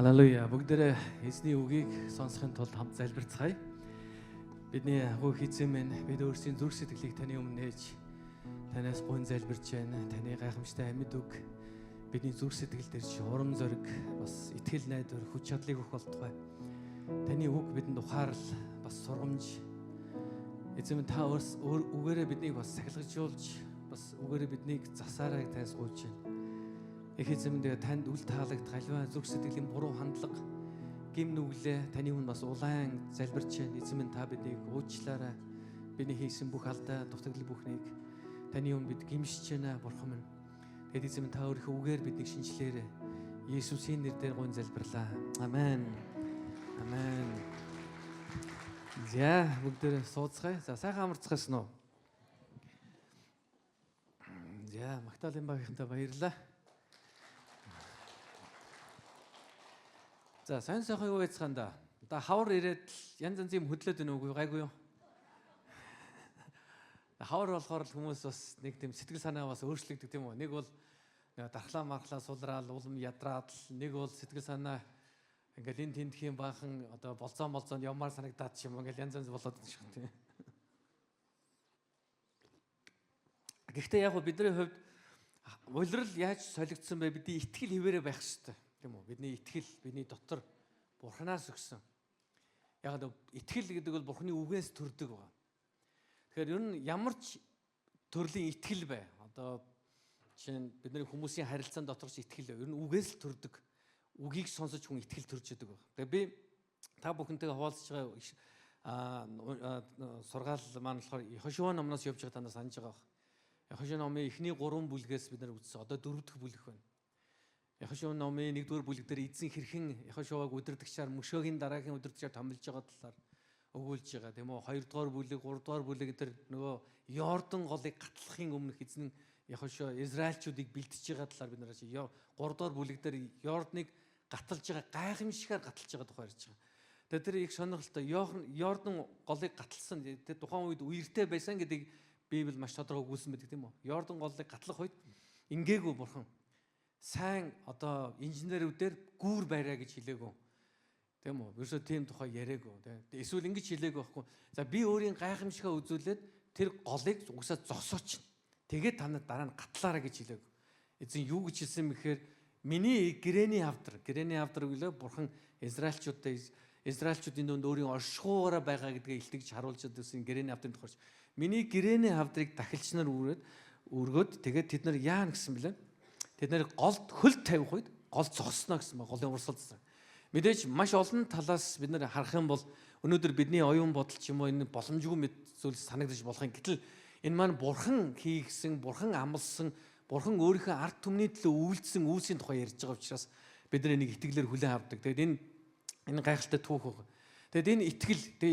Халелуя. Бүгдээрээ эзний үгийг сонсохын тулд хамт залбирцгаая. Бидний агуу эзэн минь бид өөрсдийн зүрх сэтгэлийг таны өмнө нээж танаас гуйн залбирч байна. Таны гайхамшигтай амьд үг бидний зүрх сэтгэл дээр чи урам зориг бас итгэл найдвар хүч чадлыг өгөх болтугай. Таны үг бидэнд ухаарл бас сургамж эзэн минь та үгээрээ биднийг бас сахилгажуулж бас үгээрээ биднийг засаараа танаас гуйж байна. Их эзэмдээ танд үл таалагдах аливаа зүрх сэтгэлийн буруу хандлага гим нүглээ таны хүн бас улаан залбирч байна. Эзэн минь та биднийг уучлаарай. Бидний хийсэн бүх алдаа дутагдал бүхнийг таны хүн бид гимшиж байна бурхан минь. Тэгэд эзэн минь та өөрийнхөө үгээр биднийг шинчлээрэй. Есүсийн нэрээр гуйн залбирлаа. Амен. Амен. За бүгдээ сууцгаая. За сайхан амарцгаасан уу? За Магдалины багийнхантай баярлалаа. За сайн сайхан юу байцгаанда. Одоо хавар ирээд янз янз юм хөдлөөд байна уу гайгүй юу? Хавар болохоор хүмүүс бас нэг тийм сэтгэл санаа бас өөрчлөгдөг тийм үү? Нэг бол дархлаа мархлаа сулраал улам ядраад нэг бол сэтгэл санаа ингээл энэ тентхийн баахан одоо болцоонд явмаар санагдаад ч юм ингээл янз янз болоод байна шүү тийм. Гэхдээ яг бидний хувьд улирал яаж солигдсон бэ? Бидний итгэл хിവэрэ байх хэрэгтэй. Тийм үү? Бидний итгэл бидний дотор Бурханаас өгсөн. Яг л итгэл гэдэг бол Бурханы үгээс төрдөг байна. Тэгэхээр ер нь ямар ч төрлийн итгэл бай. Одоо жишээ нь бидний хүмүүсийн харилцаан дотор ч итгэл ер нь үгээс л төрдөг. Үгийг сонсож хүн итгэл төрж идэг байна. Тэгээ би та бүхэнтэйгээ хуваалцж байгаа сургаал маань болохоор Йошуа номноос явж байгаа танаас санаж байгаа. Йошуа номын эхний 3 бүлгээс бид нар үзсэн. Одоо 4 дахь бүлэг байна. Йошуа номын 1-р бүлэг дээр эзэн хэрхэн Йошуаг удирдагчаар мөшөөгийн дараагийн удирдагчаар томилж байгаа талаар өгүүлж байгаа тийм үү. 2-р бүлэг, 3-р бүлэг дээр нөгөө Йордан голыг гатлахын өмнөх эзэн Йошуа Израильчүүдийг бэлтэж байгаа талаар бид нар 3-р бүлэг дээр Йорданыг гаталж байгаа гайхамшигаар гаталж байгаа тухай ярьж байгаа. Тэгээд тэр их сонирхолтой Йордан голыг гаталсан тэр тухайн үед үертэй байсан гэдгийг Библи маш тодорхой өгүүлсэн байдаг тийм үү. Йордан голыг гатлах үед ингээгүй бурхан сайн одоо инженерүүдээр гүүр бариа гэж хэлээгөө. Тийм үү? Ерөөсөө тийм тухай яриагөө. Тийм. Эсвэл ингэж хэлээгөө байхгүй. За би өөрийн гайхамшигаа үзүүлээд тэр голыг угсаа зогсооч. Тэгээд та нар дараа нь гатлаараа гэж хэлээгөө. Эзэн юу гэж хэлсэн бэхээр миний гэрэний хавдар гэлээ бурхан Израильчүүдийн дунд өөрийн оршихуураа байгаа гэдгээ илтгэж харуулж байсан гэрэний хавдрын тухайч. Миний гэрэний хавдрыг дахилчнаар өргөөд тэгээд тэд нар яана гэсэн бэлээ. Тэд нэр голд хөлд тавих үед гол зогсноо гэсэн ба голын урсгалсан. Мэдээж маш олон талаас бид нэр харах юм бол өнөөдөр бидний оюун бодол ч юм уу энэ боломжгүй зүйл санагдаж болох юм. Гэтэл энэ маань бурхан хийгсэн, бурхан амлсан, бурхан өөрийнхөө ард түмний төлөө үйлдсэн үйлсийн тухай ярьж байгаа учраас бид нар энийг итгэлээр хүлээн авдаг. Тэгээд энэ гайхалтай түүх баг. Тэгээд энэ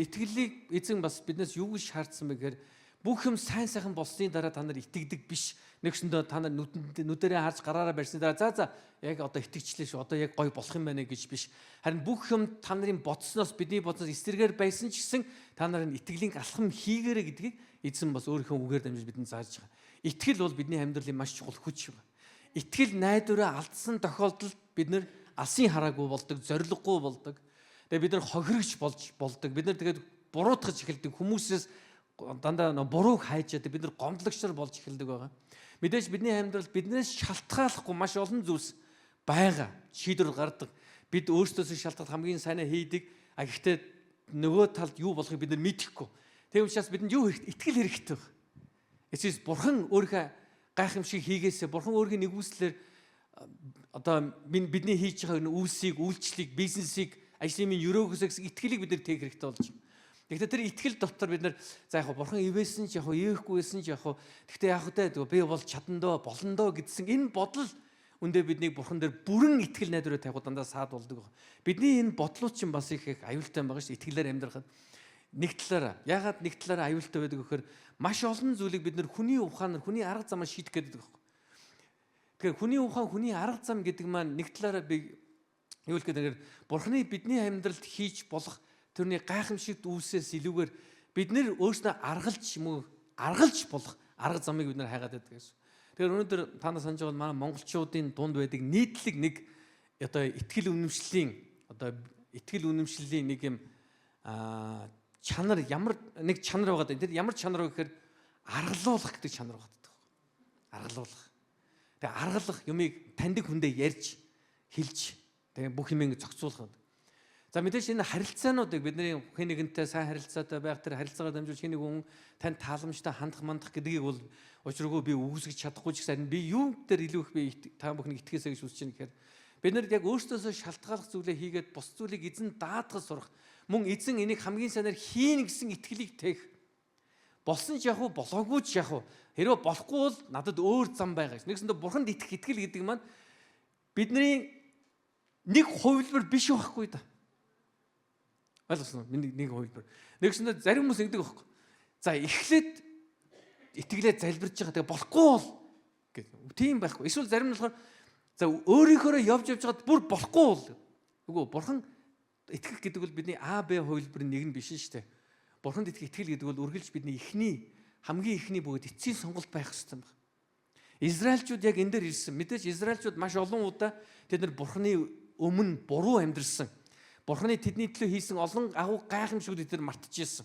итгэлийг эзэн бас биднээс юу гэж шаардсан бэ гэхээр бүх юм сайн сайхан болсны дараа та нар итгэдэг биш. Нэгсэндээ та нар нүдэрээ харж гараараа барьсны дараа за яг одоо итгэжлээ шүү. Одоо яг гой болох юм байна гэж биш. Харин бүх юм та нарын бодсноос бидний бодсноос эсрэгээр байсан ч гэсэн та нарын итгэлийн алхам хийгээрэй гэдгийг эзэн бас өөрийнхөө үгээр дамжиж бидэнд зааж байгаа. Итгэл бол бидний амьдралын маш чухал хүч юм. Итгэл найдвараа алдсан тохиолдолд бид нар алсын хараагүй болдог, зориггүй болдог. Тэгээ бид нар хохирогч болдог. Бид нар тэгээд буруутгаж эхэлдэг хүмүүсээс дандаа бурууг хайж яадаг бид нар гомдлагчар болж эхэлдэг байгаа. Мэдээж бидний амьдралд биднээс шалтгааллахгүй маш олон зүйлс байгаа. Шийдвэр гардаг. Бид өөрсдөөсөө шалтгаалж хамгийн сайнаа хийдэг. Гэхдээ нөгөө талд юу болохыг бид нар мэдэхгүй. Тийм учраас бидэнд юу хэрэгтэй? Итгэл хэрэгтэй байна. Эсвэл бурхан өөрийнхөө гайхамшиг хийгээсээ бурхан өөрийн нэгүслэр одоо бидний хийж байгаа үйлсийг, үйлчлэлийг, бизнесийг, ажлын минь өрөөгөөсөө гэсэн итгэлийг бид нар тээх хэрэгтэй болж байна. Гэхдээ тэр итгэл дотор бид нар за яг бурхан ивэсэн ч яг ивэхгүй байсан ч яг гэхдээ яг хөтэ би бол чадандоо болондоо гэдсэн энэ бодол үндэ биднийг бурхан дээр бүрэн итгэл найдвараа тавих дандаа саад болдог. Бидний энэ бодлууд чинь бас их аюултай байгаа шүү итгэлээр амьдрахад. Нэг талаараа ягаад нэг талаараа аюултай байдаг гэхээр маш олон зүйлийг бид нар хүний ухаанаар хүний арга замаар шийдэх гэдэг байхгүй. Тэгэхээр хүний ухаан хүний арга зам гэдэг маань нэг талаараа би юу л гэдэг бурханы бидний амьдралд хийж болох тэрний гайхамшигт үүсээс илүүгээр бид нэр өөрснөө аргалж болох арга замыг бид нар хайгаад байдаг гэсэн. Тэгэхээр өнөөдөр та нар санаж байгаа маань монголчуудын дунд байдаг нийтлэг нэг одоо итгэл үнэмшлийн нэг юм чанар ямар нэг чанар байгаа. Тэр ямар чанар вэ гэхээр аргалуулах гэдэг чанар байгаа. Аргалуулах. Тэгээ аргалах юмыг таньдаг хүндээ ярьж хэлж тэгээ бүх юмыг зохицуулах. За мэдээж энэ харилцаануудыг бидний хэн нэгэнтэй сайн харилцаатай байх, тэр харилцаагаа дамжуулж хэн нэг хүн танд тааламжтай хандах мандах гэдгийг бол учиргүй би үгүйсгэж чадахгүй ч гэсэн би юу дээр илүү их би та бүхнийг итгэхээсэ гэж үзэж байна гэхээр бид нар яг өөрсдөөсөө шалтгааллах зүйлээ хийгээд бус зүйлийг эзэн даатгах сурах, мөн эзэн энийг хамгийн сайнаар хийн гэсэн итгэлийг тээх. Болсон ч яг уу болоогүй ч яг уу хэрвээ болохгүй бол надад өөр зам байгаа ш. Нэгсэндээ бурханд итгэх итгэл гэдэг маань бидний нэг хувилбар биш байхгүй да. Ойлгосноо нэг хувилбар. Нэгсэндээ зарим хүмүүс ингэдэг байхгүй. За эхлээд итгэлээ залбирж байгаа. Тэгээ болохгүй бол гэдэг. Тийм байхгүй. Эсвэл зарим нь болохоор за өөрийнхөө явж байгаад бүр болохгүй бол. Үгүй бурхан итгэх гэдэг бол бидний А, Б хувилбарын нэг нь биш шүү дээ. Бурханд итгэх итгэл гэдэг бол үргэлж бидний хамгийн ихний бөгөөд эцсийн сонголт байх хэрэгтэй байна. Израильчууд яг энэ дээр ирсэн. Мэдээж Израильчууд маш олон удаа тэд нар бурханы өмнө буруу амьдрсан. Бурханы тэдний төлөө хийсэн олон агуу гайхамшгуудыг тэд мартчихсан.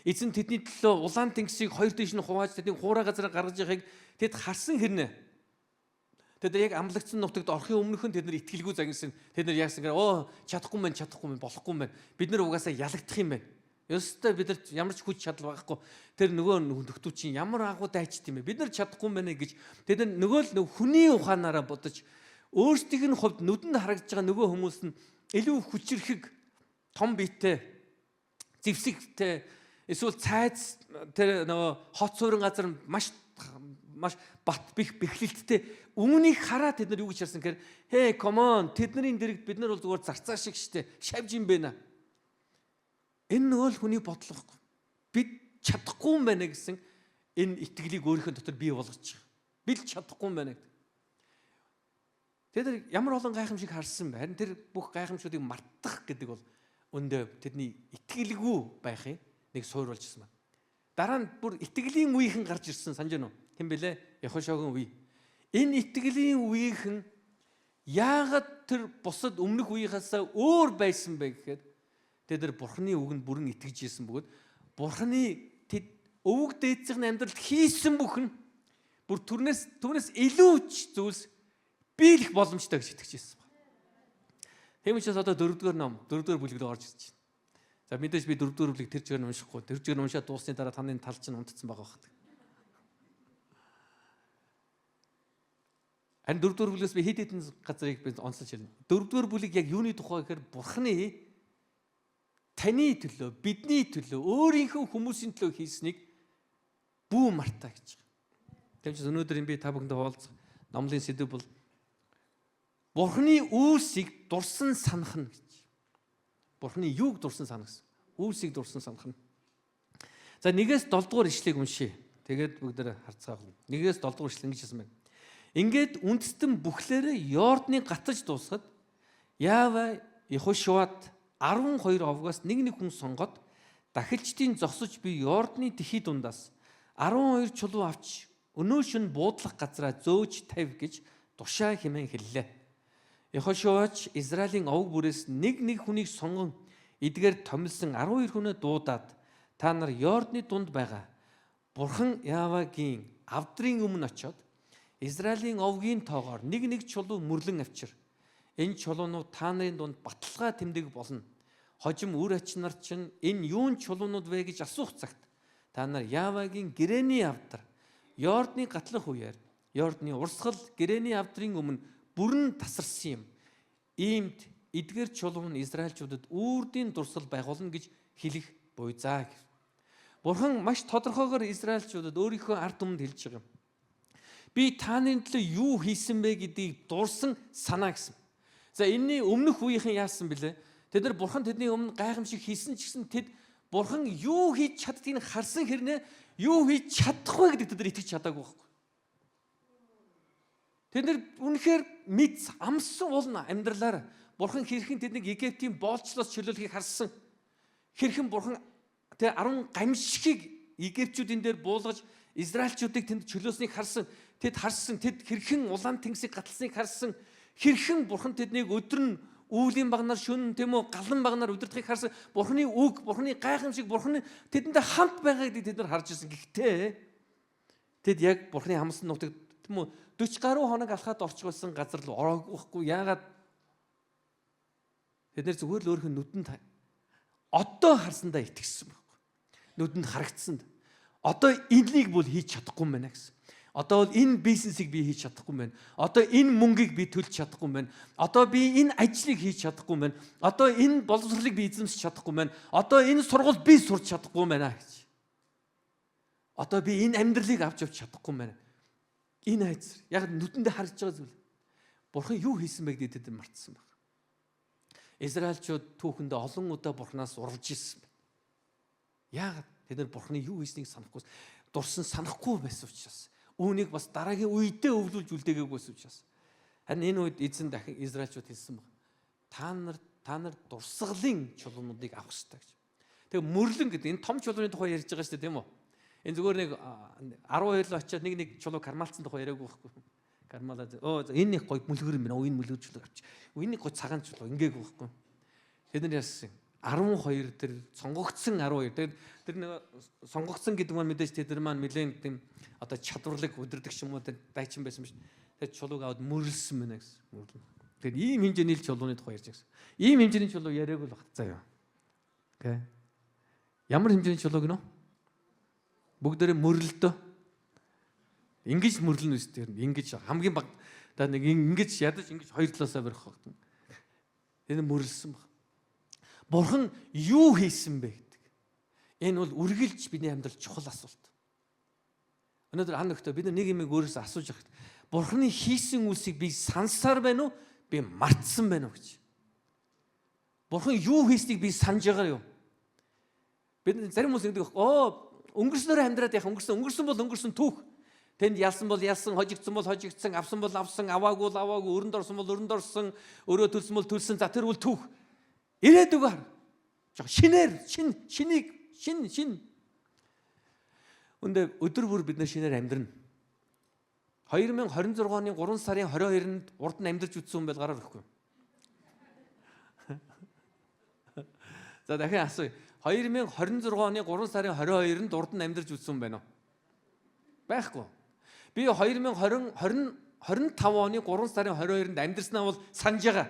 Эзэн тэдний төлөө улаан тэнгисийг хоёр дэш нь хувааж тэдний хуурай газараа гаргаж яхахыг тэд харсан хэрнээ. Тэд яг амлагдсан нутагт орохын өмнөхөн тэд нар итгэлгүй загинсан. Тэд нар яасан гэхээр чадахгүй мэн болохгүй мэн. Бид нар угаасаа ялагдах юм байна. Ёстой бид нар ямар ч хүч чадал байхгүй. Тэр нөгөө нөхдөө чинь ямар агуу дайчт юм бэ? Бид нар чадахгүй мэнэ гэж тэд нар нөгөө л хүний ухаанаараа бодож өөрсдийнх нь хувьд нүдэнд харагдж байгаа нөгөө хүмүүс нь илүү хүчрэхэг том биетэй зэвсэгтэй эсвэл цайз тэр нөгөө хот суурин газар маш бат бэхлэлттэй үүнийг хараад тэд нар юу гэж харсан гэхээр hey come on тэдний дэрэгд бид нар бол зүгээр зарцаа шиг штэ шавж юм бэ наа. Энэ нөгөө л хүний бодлого. Бид чадахгүй юм байна гэсэн энэ итгэлийг өөрийнхөө дотор бий болгож байгаа. Би л чадахгүй юм байна гэдэг. Тэр ямар олон гайхамшиг харсан бэ? Харин тэр бүх гайхамшуудыг мартах гэдэг бол өндөө тэдний итгэлгүй байхын нэг суур болжсэн байна. Дараа нь бүр итгэлийн үеийнхэн гарч ирсэн санаж байна уу? Хэн бэлээ? Яхошогийн үе. Энэ итгэлийн үеийнхэн яагаад тэр бусад өмнөх үеийнхаасаа өөр байсан бэ гэхээр тэд нар бурхны үгэнд бүрэн итгэж ирсэн бөгөөд бурхны тэд өвөг дээдсийн амьдралд хийсэн бүх нь бүр түүнээс илүү ч зүйлс биелэх боломжтой гэж итгэж ирсэн байна. Тийм учраас одоо 4-р ном 4-р бүлэгт орж ирж байна. За мэдээж би 4-р бүлэг тэр чигээр уншихгүй. Тэр чигээр уншаад дууссаны дараа таны тал чинь унтцсан байгаа байна. Харин 4-р бүлгээс би хэд хэдэн газрыг би онцолж хэлнэ. 4-р бүлэг яг юуны тухай гэхээр бурхны таны төлөө, бидний төлөө, өөрийнхөө хүмүүсийн төлөө хийснийг бүү мартаа гэж байгаа. Тийм ч өнөөдөр би та бүхэндээ хуваалцах номлын сэдэв бол бурхны үүсийг дурсан санахна гэж. Бурхны юуг дурсан санах гэсэн. Үүсийг дурсан санах нь. За 1-7 дугаар ишлэгийг уншъя. Тэгээд бүгдээ харцгаална. 1-7 дугаар ишлэл ингэж хэлсэн байна. Ингээд үндэстэн бүхлээрээ Йордны гатаж дуусахад Яава Яхошуад 12 овгоос нэг хүн сонгоод дахилчдын зогсож буй Йордны тэхий дундаас 12 чулуу авч өнөө шөнө буудлах газраа зөөж тавь гэж тушаа хэмээн хэллээ. Яхошуач Израилийн овг бүрээс нэг хүнийг сонгон эдгээр томилсон 12 хүнээ дуудаад та нар Йордны дунд байгаа Бурхан Яавагийн авдрын өмнө очиод Израилийн овгийн тоогоор нэг чулуу мөрлөн авчир. Энэ чулуунууд та нарын дунд баталгаа тэмдэг болно. Хожим үр ач нар чинь энэ юун чулуунууд вэ гэж асуух цагт та нар Яавагийн гэрээний авдар Йордны гатлах үеэр Йордны урсгал гэрээний авдрын өмнө бүрэн тасарсан юм. Иймд эдгээр чулуу нь Израильчуудад үрдийн дурсал байгуулна гэж хэлэх буйзаа. Бурхан маш тодорхойгоор Израильчуудад өөрийнхөө ард түмэнд хэлж байгаа юм. Би тааны төлөө юу хийсэн бэ гэдгийг дурсан санаа гэсэн. За энэний өмнөх үеийнхэн яасан бэлээ? Тэд нар бурхан тэдний өмнө гайхамшиг хийсэн ч гэсэн тэд бурхан юу хийж чаддгийг харсан хэрнээ юу хийж чадахгүй гэдэгт тэд нар итгэж чадаагүй байхгүй. Тэд нар үнэхээр мэд амссан уулна амьдралаар бурхан хэрхэн тэднийг Египтийн боолчлоос чөлөөлөхийг харсан. Хэрхэн бурхан тэ 10 гамшигыг Египтчүүдийн дээр буулгаж Израильчуудыг тэнд чөлөөснийг харсан. Тэд хэрхэн улаан тэнгисийг гаталсныг харсан. Хэрхэн Бурхан тэднийг өдөр нь өвлийн багнаар шөнө тийм үү галан багнаар удирдахыг харсан. Бурханы үг, Бурханы гайхамшиг, Бурханы тэдэндээ хамт байгааг тэд нар харж ирсэн. Гэхдээ тэд яг Бурханы хамсан нутагт тийм үү 40 гаруй хоног алхаад орчих байсан газар руу ороогүй. Яагаад тэд нар зүгээр л өөрийнх нь нүдэнд одоо харсандаа итгэсэн байхгүй. Нүдэнд харагдсанд. Одоо энийг бол хийж чадахгүй юм байна гэсэн. Одоо энэ бизнесийг би хийж чадахгүй юм байна. Одоо энэ мөнгийг би төлж чадахгүй юм байна. Одоо би энэ ажлыг хийж чадахгүй юм байна. Одоо энэ боловсролыг би эзэмшиж чадахгүй юм байна. Одоо энэ сургуульд би сурч чадахгүй юм байна гэж. Одоо би энэ амьдралыг авч явж чадахгүй юм байна. Энэ айц. Яг нүдэндээ харагдж байгаа зүйл. Бурхан юу хийсэн бэ гэдэгт тэд мартсан байна. Израильчууд түүхэндээ олон удаа Бурханаас уралж ирсэн байна. Яагаад тэд нар Бурханы юу хийснийг санахгүй, дурсан санахгүй байсан учраас. Үүнийг бас дараагийн үедээ өвлүүлж үлдээгээгүй байсан учраас. Харин энэ үед эзэн дахин Израильчууд хэлсэн байна. Та нар дурсгалын чулуунуудыг авах хэрэгтэй гэж. Тэгээ мөрлөн гэдэг энэ том чулууны тухай ярьж байгаа шүү дээ тийм үү? Энэ зүгээр нэг 12 л очиад нэг чулуу кармалцсан тухай яриаггүй байхгүй. Кармалаа энэ нэг гоё мүлгэр юм байна. Энэ мүлгэр чулуу авчих. Энэ нэг гоё цагаан чулуу ингээгүй байхгүй. Тэд нар яасан 12 тэр сонгогдсон 12. Тэгээд тэр нэг сонгогдсон гэдэг маань мэдээж тэд нар маань нэлээд тийм одоо чадварлаг өдөрдөг юм уу дайчин байсан биш. Тэгээд чулууг аваад мөрлсөн байна гэсэн. Тэгээд ийм хэмжээний чулууны тухай ярьж байгаа. Ийм хэмжээний чулуу яриаггүй л багт заяа. Окей. Ямар хэмжээний чулуу гинөө? Бүгдээрээ мөрлөлтөө. Ингэж мөрлөн үстэй. Ингэж хамгийн баг та нэг ингэж ядаж ингэж хоёр талаасаа барих баг. Энэ мөрлсөн баг. Бурхан юу хийсэн бэ гэдэг. Энэ бол үргэлж бидний амьдрал чухал асуулт. Өнөөдөр ан өгтөө бид нэг юм өөрөөсөө асууж байгаа. Бурханы хийсэн үйлсийг би сансаар байна уу? Би мартсан байна уу гэж. Бурхан юу хийснийг би санаж байгаа юу? Бид зарим хүмүүс ингэдэг өнгөрснөөр амьдраад яах өнгөрсөн бол өнгөрсөн түүх. Тэнд ялсан бол ялсан, хожигдсан бол хожигдсан, авсан бол авсан, аваагүй бол аваагүй, өрөнд орсон бол өрөнд орсон, өөрөө төлсөн бол төлсөн. За тэр бол түүх. Ирээдүгээр шинээр шин. Үндэ өдөр бүр бид нар шинээр амьдрна. 2026 оны 3 сарын 22-нд урд нь амьдарч үтсэн хүн байл гараар өгөхгүй. За дахин асууя. 2026 оны 3 сарын 22-нд урд нь амьдарч үтсэн хүн байна уу? Байхгүй. Би 2025 оны 3 сарын 22-нд амьдарснаа бол санаж байгаа.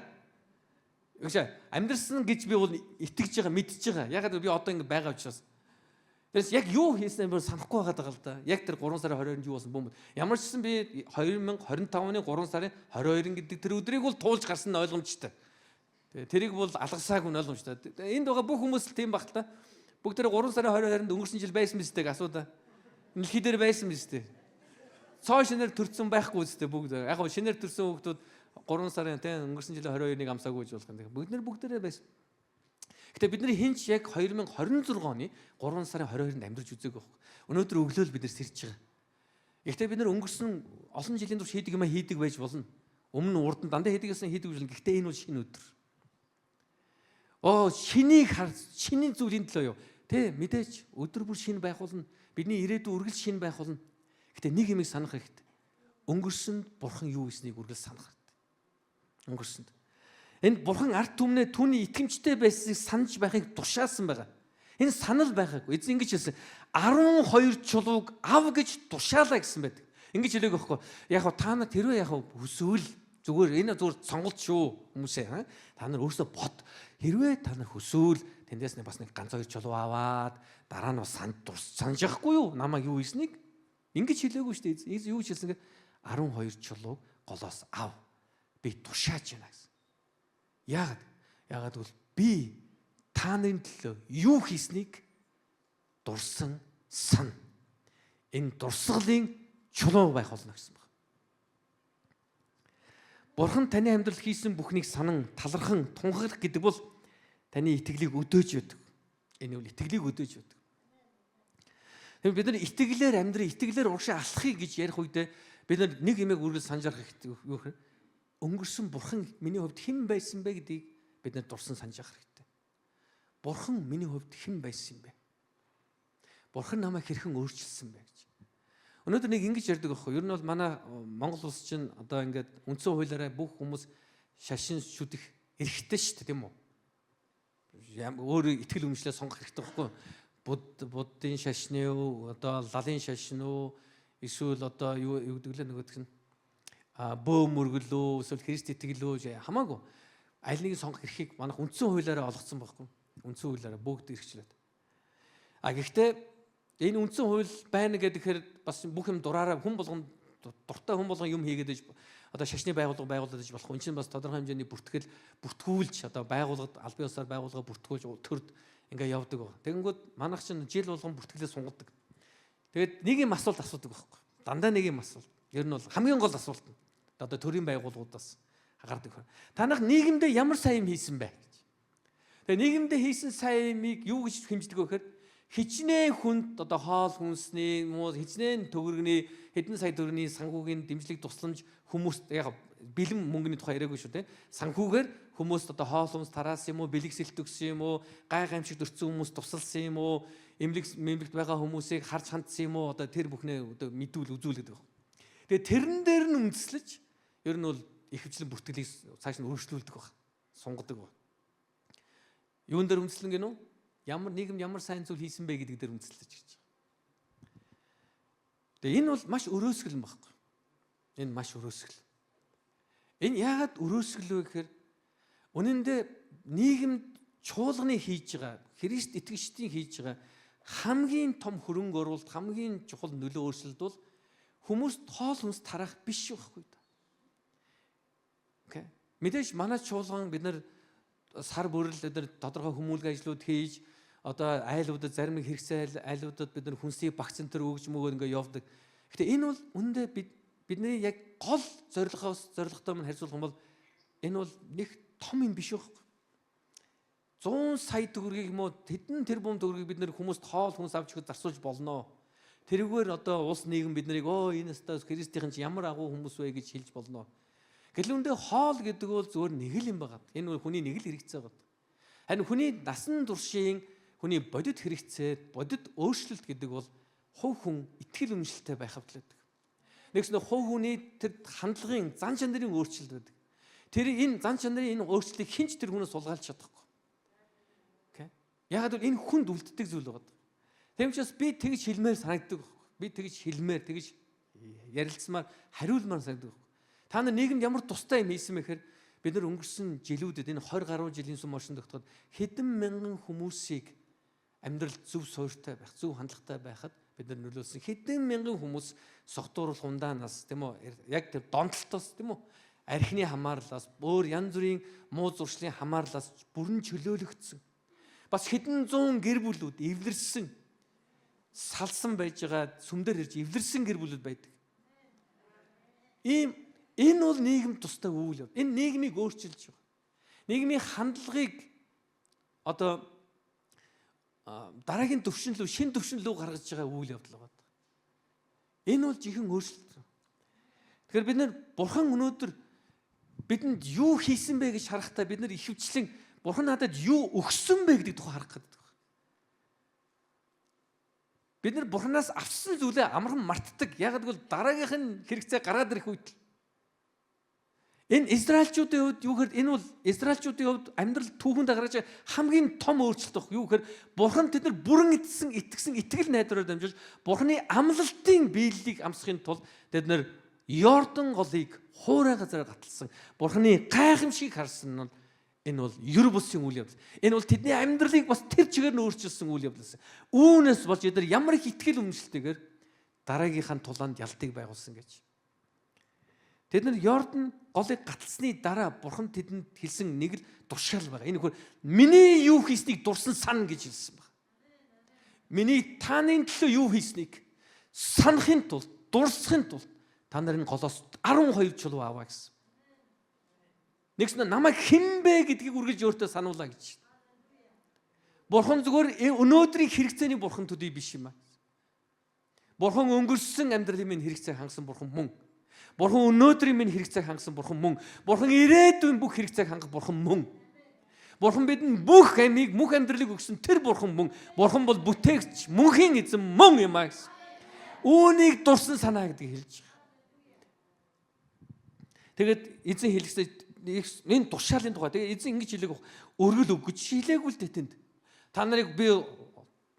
Амьдэрсэн гэж би бол итгэж байгаа, мэдж байгаа. Ягаад би одоо ингэ байгаа учраас. Тэрс яг юу хийснээ би санахгүй байгаа даа л да. Яг тэр 3 сарын 22-нд юу болсон бөмбөд. Ямар ч гэсэн би 2025 оны 3 сарын 22 гэдэг тэр өдрийг бол туулж гарсан нь ойлгомжтой. Тэрийг бол алгасаагүй нь ойлгомжтой. Энд байгаа бүх хүмүүс л тийм баг л да. Бүгд тэр 3 сарын 22-нд өнгөрсөн жил байсан мэт гэж асуудаа. Нэлхий дээр байсан мэт. Цоо шинээр төрсөн байхгүй үстэй бүгд. Яг гоо шинээр төрсөн хүмүүс 3 сарын өнгөрсөн жилийн 22-ыг амсаагүй гэж болох юм. Бид нар бүгдээрээ байсан. Гэтэ бидний хинч яг 2026 оны 3 сарын 22-нд амьдарч үзээгүй байхгүй. Өнөөдөр өглөөл бид нар сэрж байгаа. Гэхдээ бид нар өнгөрсөн олон жилийн турш хийдэг юм хийдэг байж болно. Өмнө урд нь дандаа хийдэг гэсэн хийдэг болно. Гэхдээ энэ бол шинэ өдөр. Шинийн зүйлийн төлөө юу? Мэдээж өдөр бүр шинэ байх болно. Бидний ирээдүй үргэлж шинэ байх болно. Гэтэ нэг юмыг санах хэрэгтэй. Өнгөрсөнд Бурхан юу хийснийг үргэлж санах хэрэгтэй. Өнгөрсөнд. Энд Бурхан ард түмнээ түүний итгэмжтэй байсныг санаж байхыг тушаасан байгаа. Энэ санал байгаагүй. Эзэн ингэж хэлсэн. 12 чулууг ав гэж тушаалаа гэсэн байдаг. Ингэж хэлээг байхгүй. Яг та нар тэрвээ яг хүсвэл зүгээр энэ зүгээр сонголт шүү хүмүүсээ. Та нар өөрсдөө бод. Хэрвээ та нар хүсвэл тэндээс бас нэг ганц хоёр чулуу аваад дараа нь санаж явахгүй юу? Намайг юу хийснийг? Ингэж хэлээгүй шүү дээ. Эзэн юу хэлсэн гэ 12 чулууг голоос ав. Би тушааж байна гэсэн. Яагаад бол би та нарын төлөө юу хийснийг дурсан сан. Энэ дурсгалын чулуу байх болно гэсэн байна. Бурхан таны амьдралд хийсэн бүхнийг санан, талархан, тунхаглах гэдэг бол таны итгэлийг өдөөж өгдөг. Энэ бол итгэлийг өдөөж өгдөг. Тэгэхээр бид нар итгэлээр амьдрын, итгэлээр урагшаа алхахыг гэж ярих үедээ бид нар нэг юмыг үргэлж санаж арах хэрэгтэй. Юу гэхээр өнгөрсөн Бурхан миний хувьд хэн байсан бэ гэдгийг бид нар дурсан санаж авах хэрэгтэй. Бурхан миний хувьд хэн байсан юм бэ? Бурхан намайг хэрхэн өөрчилсөн бэ гэж. Өнөөдөр нэг ингэж ярьдаг байхгүй. Ер нь бол манай Монгол улс чинь одоо ингээд үндсэн хуулиараа бүх хүмүүс шашин шүдэх эрхтэй шүү дээ, тийм үү? Өөр итгэл үнэмшлээ сонгох хэрэгтэй байхгүй. Буддын шашны уу, одоо лалын шашин уу, эсвэл одоо юу гэдэг лээ нөгөөх нь бөө мөргөл үү, эсвэл Христ итгэл үү хамаагүй аль нэг сонгох эрхийг манайх үндсэн хуулиараа олгоцсон байхгүй. Үндсэн хуулиараа бүгд эрхчлээд. Гэхдээ энэ үндсэн хууль байна гэхээр бас бүх юм дураараа хүн болгон дуртай хүн болгон юм хийгээд иж одоо шашны байгууллага байгуулад иж болох. Энэ чинь бас тодорхой хэмжээний бүртгүүлж одоо байгууллагад аль бие усаар байгууллага бүртгүүлж төрд ингээ явдаг баг. Тэгэнгүүт манайх чинь жил болгон бүртгэлээ сунгадаг. Тэгээд нэг юм асуулт асуудаг байхгүй. Дандаа нэг юм асуулт. Ер нь бол хамгийн гол асуулт нь одоо төрийн байгууллагуудаас гардаг. Танах нийгэмдээ ямар сайн юм хийсэн бэ гэж. Тэгээд нийгэмдээ хийсэн сайн юмыг юу гэж хэмждэг вэ гэхээр хичнээн хүнд одоо хоол хүнсний муу хичнээн төгрөгний хэдэн сая төгрөгийн санхүүгийн дэмжлэг тусламж хүмүүст яг бэлэн мөнгөний тухай яриаггүй шүү дээ. Санхүүгээр хүмүүст одоо хоол хүнс тараасан юм уу, бэлгэсэлт өгсөн юм уу, гай гамшигт өрцөн хүмүүс тусалсан юм уу, эмнэлэгт байгаа хүмүүсийг харж хандсан юм уу, одоо тэр бүхнээ одоо мэдүүл үзүүлээд байгаа. Тэгээ тэрэн дээр нь үндэслэж ер нь бол ихэвчлэн бүртгэлийг цааш нь өөрчлүүлдэг баг. Сунгадаг баг. Юун дээр үндэслэн гэнэ үү? Ямар нийгэм ямар сайн зүйл хийсэн бэ гэдэг дээр үндэслэж гэж. Тэгээ энэ бол маш өрөөсгөл юм баггүй. Энэ маш өрөөсгөл. Энэ яагаад өрөөсгөл вэ гэхээр үнэндээ нийгэмд чуулганы хийж байгаа, Христ итгэгчдийн хийж байгаа хамгийн том хөрөнгө оруулалт, хамгийн чухал нөлөө өөрчлөлт бол хүмүүст хоол хүнс тараах биш байхгүй да. Окей. Мэдээж манай чуулган бид нар сар бүрэл өдөр тодорхой хүмүүлэг ажлууд хийж одоо айлуудад зарим хэрэгцээ айлуудад бид нар хүнсийг багц центр өгж мөгөөр ингээ явдаг. Гэтэ энэ бол үндэ бидний яг гол зорилготой мань харьцуулах юм бол энэ бол нэг том юм биш байхгүй. 100 сая төгрөгийг юм уу хэдэн тэрбум төгрөгийг бид нэр хүмүүст хоол хүнс авч өгөх зарцуулж болно. Тэрүүгээр одоо улс нийгэм бид нарыг энэ стас Христийн ч ямар агуу хүмүүс вэ гэж хэлж болно. Гэтэл үндэ хоол гэдэг бол зөвөр нэг л юм байгаа. Энэ бол хүний нэг л хэрэгцээ байгаа. Харин хүний насан туршийн хүний бодит хэрэгцээ, бодит өөрчлөлт гэдэг бол хувь хүн итгэл үнэмшилтэй байх хэвлэдэг. Нэгс нь хувь хүний тэр хандлагын зан чанарын өөрчлөлт байдаг. Тэр энэ зан чанарын энэ өөрчлөлтийг хинч тэр хүнээс сулгаалж чадахгүй. Окей. Яг л энэ хүнд үлддэг зүйл байгаа. Тэгм учраас би тэгж хэлмээр санагддаг. Би тэгж хэлмээр тэгж ярилцмаар хариулмаар санагддаг. Та нар нийгэмд ямар тустай юм хийсэн мэхээр бид нар өнгөрсөн жилүүдэд энэ 20 гаруй жилийн сүм оршин тогтоход хэдэн мянган хүмүүсийг амьдрал зөв суурьтай байх, зөв хандлагатай байхад бид нар нөлөөлсөн. Хэдэн мянган хүмүүс согтууруулах ундаанаас тийм үү яг тэр донтолтоос тийм үү архины хамаарлаас өөр янз бүрийн муу зуршлын хамаарлаас бүрэн чөлөөлөгдсөн. Бас хэдэн зуун гэр бүлүүд эвлэрсэн салсан байж байгаа сүмдэр ирж эвлэрсэн гэр бүлүүд байдаг. Энэ бол нийгэм тустай үйл явдал. Энэ нийгмийг өөрчилж байгаа. Нийгмийн хандлагыг одоо дараагийн төвшин рүү, шинэ төвшин рүү гаргаж байгаа үйл явдал байгаа. Энэ бол жинхэнэ өөрчлөлт. Тэгэхээр бид нар Бурхан өнөөдөр бидэнд юу хийсэн бэ гэж харахтаа бид нар ихэвчлэн Бурхан надад юу өгсөн бэ гэдэг тухай харах гэдэг. Бид нар Бурханаас авсан зүйлээ амархан мартдаг. Яг гэвэл дараагийнх нь хэрэгцээ гараад ирэх үед энэ Израильчүүдийн хувьд юу гэхээр энэ бол Израильчүүдийн хувьд амьдрал түүхэнд гаргаж хамгийн том өөрчлөлт баг. Юу гэхээр Бурхан тэд нар бүрэн итгэсэн итгэл найдвараар дамжуулж Бурханы амлалтын биеллийг амсахын тулд тэд нар Йордан голыг хуурай газараар гаталсан. Бурханы гайхамшиг харсан нь энэ бол ер бусын үйл явдал. Энэ бол тэдний амьдралыг бас тэр чигээр нь өөрчилсөн үйл явдал. Үүнээс болж бид нар ямар их итгэл үнэмшилтэйгээр дараагийнхаа тулаанд ялтыг байгуулсан гэж. Тэд нар Йордан голыг гаталсны дараа Бурхан тэдэнд хэлсэн нэг л туршаал байгаа. Энэ хөр миний юу хийснийг дурсан сан гэж хэлсэн байна. Миний таны төлөө юу хийснийг санахын тулд, дурсахын тулд та нарын голоос 12 чулуу аваа гэсэн. Нэгс нь намайг хэн бэ гэдгийг үргэлж өөртөө сануулаа гэж. Бурхан зүгээр өнөөдрийн хэрэгцээний Бурхан төдий биш юм аа. Бурхан өнгөрсөн амьдралын минь хэрэгцээг хангасан Бурхан мөн. Бурхан өнөөдрийн минь хэрэгцээг хангасан Бурхан мөн. Бурхан ирээдүйн бүх хэрэгцээг хангах Бурхан мөн. Бурхан бидэнд бүх амийг, бүх амьдралыг өгсөн тэр Бурхан мөн. Бурхан бол бүтээгч, мөнхийн эзэн мөн юм аа. Үүнийг дурсан санаа гэдэг хэлж байгаа. Тэгээд эзэн хэлэхдээ энэ тушаалын тухай. Тэгээд эзэн ингэж хэлээг өргөл өгч хэлээгүй л дээ тэнд. Та нарыг би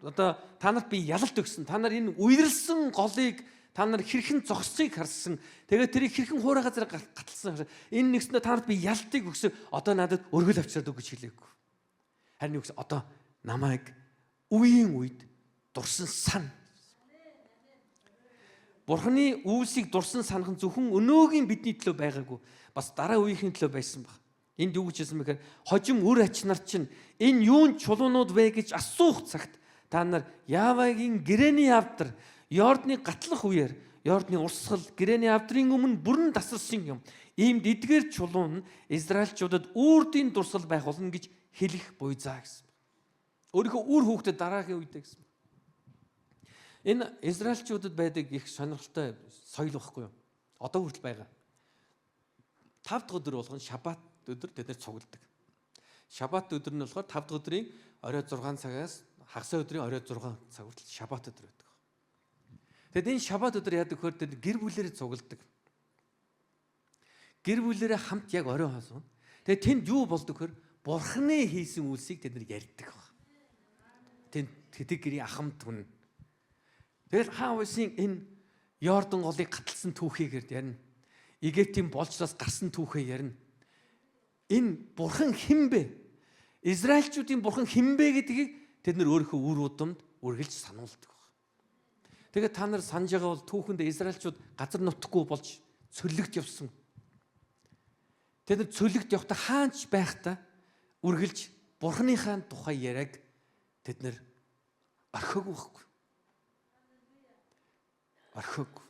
одоо та нарт би ялалт өгсөн. Та нар энэ үерэлсэн голыг та нар хэрхэн зогсцыг харсан. Тэгээд тэрийг хэрхэн хуурай газар гаталсан. Энэ нэгснээр та нарт би ялтыг өгсөн. Одоо надад өргөл авчираад өгч хэлээгүй. Харин юу гэсэн одоо намайг үеийн үед дурсан сан. Бурхны үйлсийг дурсан санах нь зөвхөн өнөөгийн бидний төлөө байгаагүй. Бас дараа үеийн төлөө байсан баг. Энд юу гэж хэлсэн бэхээр хожим үр ач нар чинь энэ юун чулуунууд вэ гэж асуух цагт та нар Явагийн гэрээний авдар Йордны гатлах үеэр Йордны урсгал гэрээний авдрын өмнө бүрэн тасарсан юм. Иймд эдгээр чулуун Израильчуудад үрдийн дурсал байх болно гэж хэлэх буйзаа гэсэн. Өөрийнхөө үр хүүхдэд дараагийн үедээ гэсэн. Энэ Израильчуудад байдаг их сонирхолтой соёл байхгүй юу? Одоо хүртэл байгаа. 5 дахь өдөр болгон шаббат өдөр тэд нар цугладаг. Шаббат өдөр нь болохоор 5 дахь өдрийн орой 6 цагаас хагас өдрийн орой 6 цаг хүртэл шаббат өдөр байдаг. Тэгэд энэ шаббат өдөр яадаг хөр тэд гэр бүлээрээ цугладаг. Гэр бүлээрээ хамт яг орой хоолно. Тэгээд тэнд юу болдог хөр Бурхны хийсэн үйлсийг тэд нар ярьдаг баг. Тэнд тэдэг гэрийн ахмад түн. Тэгэл хаан усын энэ Йордан голыг гаталсан түүхийгээр ярина. Египтийн болжлоос гарсан түүхээ ярина. Энэ Бурхан хинбэ? Израильчүүдийн Бурхан хинбэ гэдгийг тэд нар өөрийнхөө үр удамд үргэлж сануулдаг баг. Тэгээд та нар санаж байгаа бол түүхэнд Израильчууд газар нутхгүй болж цөлөгт явсан. Тэд нар цөлөгт явахдаа хаанч байхдаа үргэлж Бурханыхаа тухай яриаг тэд нар орхиогүй байхгүй. Орхиогүй.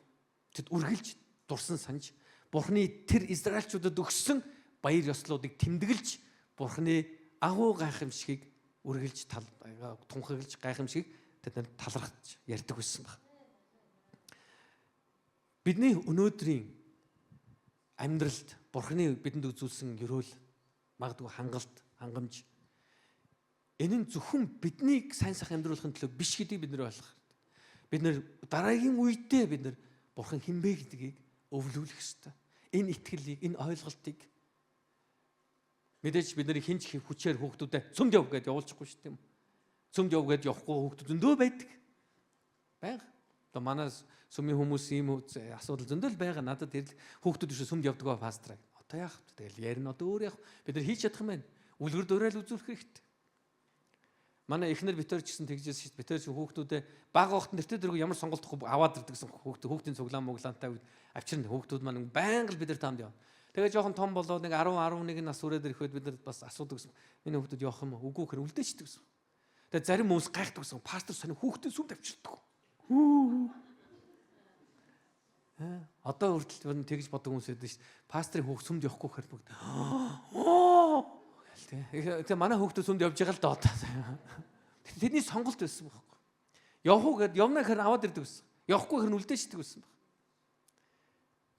Тэд үргэлж дурсан санаж Бурханы тэр Израильчуудад өгсөн баяр ёслуудыг тэмдэглэж Бурханы агуу гайхамшигыг үргэлж тунхаглаж гайхамшигыг тэд нар талархаж ярьдаг байсан баг. Бидний өнөөдрийн амьдралд Бурханы бидэнд үзүүлсэн ёроол магадгүй хангалт, хангамж энэ нь зөвхөн биднийг сайн сайхан амьдруулахын төлөө биш гэдгийг бид нар ойлгох хэрэгтэй. Бид нар дараагийн үедээ бид нар Бурхан хинбэ гэдгийг өвлүүлэх хэрэгтэй. Энэ итгэлийг, энэ ойлголтыг мэдээж бид нарыг хинч хүчээр хүүхдүүдэд цөмд яв гэдээ явуулчихгүй шүү дээ. Цөмд яв гэдээ явахгүй хүүхдүүд зөндөө байдаг. Байга. Одоо манай сүмийн хүмүүс ийм асуудал зөндөл байгаа. Надад ирэл хүүхдүүд биш сүмд явдаг ба пастраа. Одоо яах вэ? Тэгэл ярина одоо өөр яах вэ? Бид нар хийж чадах юм байна. Үлгэр дуурайл үзүүлэх хэрэгтэй. Манай эхнэр битэр ч гэсэн тэгжээс шүү дээ. Битэр ч хүүхдүүдээ бага вахт нэртэй дөрөв ямар сонголтохгүй аваад ирдэг гэсэн хүүхдийн цуглаан моглаантай авчирна. Хүүхдүүд маань байнга л бид нар таамд явна. Тэгээ жоохон том болоод нэг 10 11 нас хүрээд ирэхэд бид нар бас асуудаг гэсэн. Миний хүүхдүүд явах юм уу? Үгүй хэр үлдээчдэг гэсэн. Тэгээ зарим хүмүүс гайхдаг гэсэн. Пастор сони хүүхдийн сүмд авчирдаг. Одоо хүртэл тэгж бодог хүмүүс байдаг шүү. Пастрын хүүхд сүмд явахгүй гэхээр бүгд тэгээ манай хүүхдүүд сүмд явж байгаа л доо. Тэдний сонголт байсан байхгүй. Явах уу гэд явна гэхээр аваад ирдэг байсан. Явахгүй гэхээр үлдээчдэг байсан баг.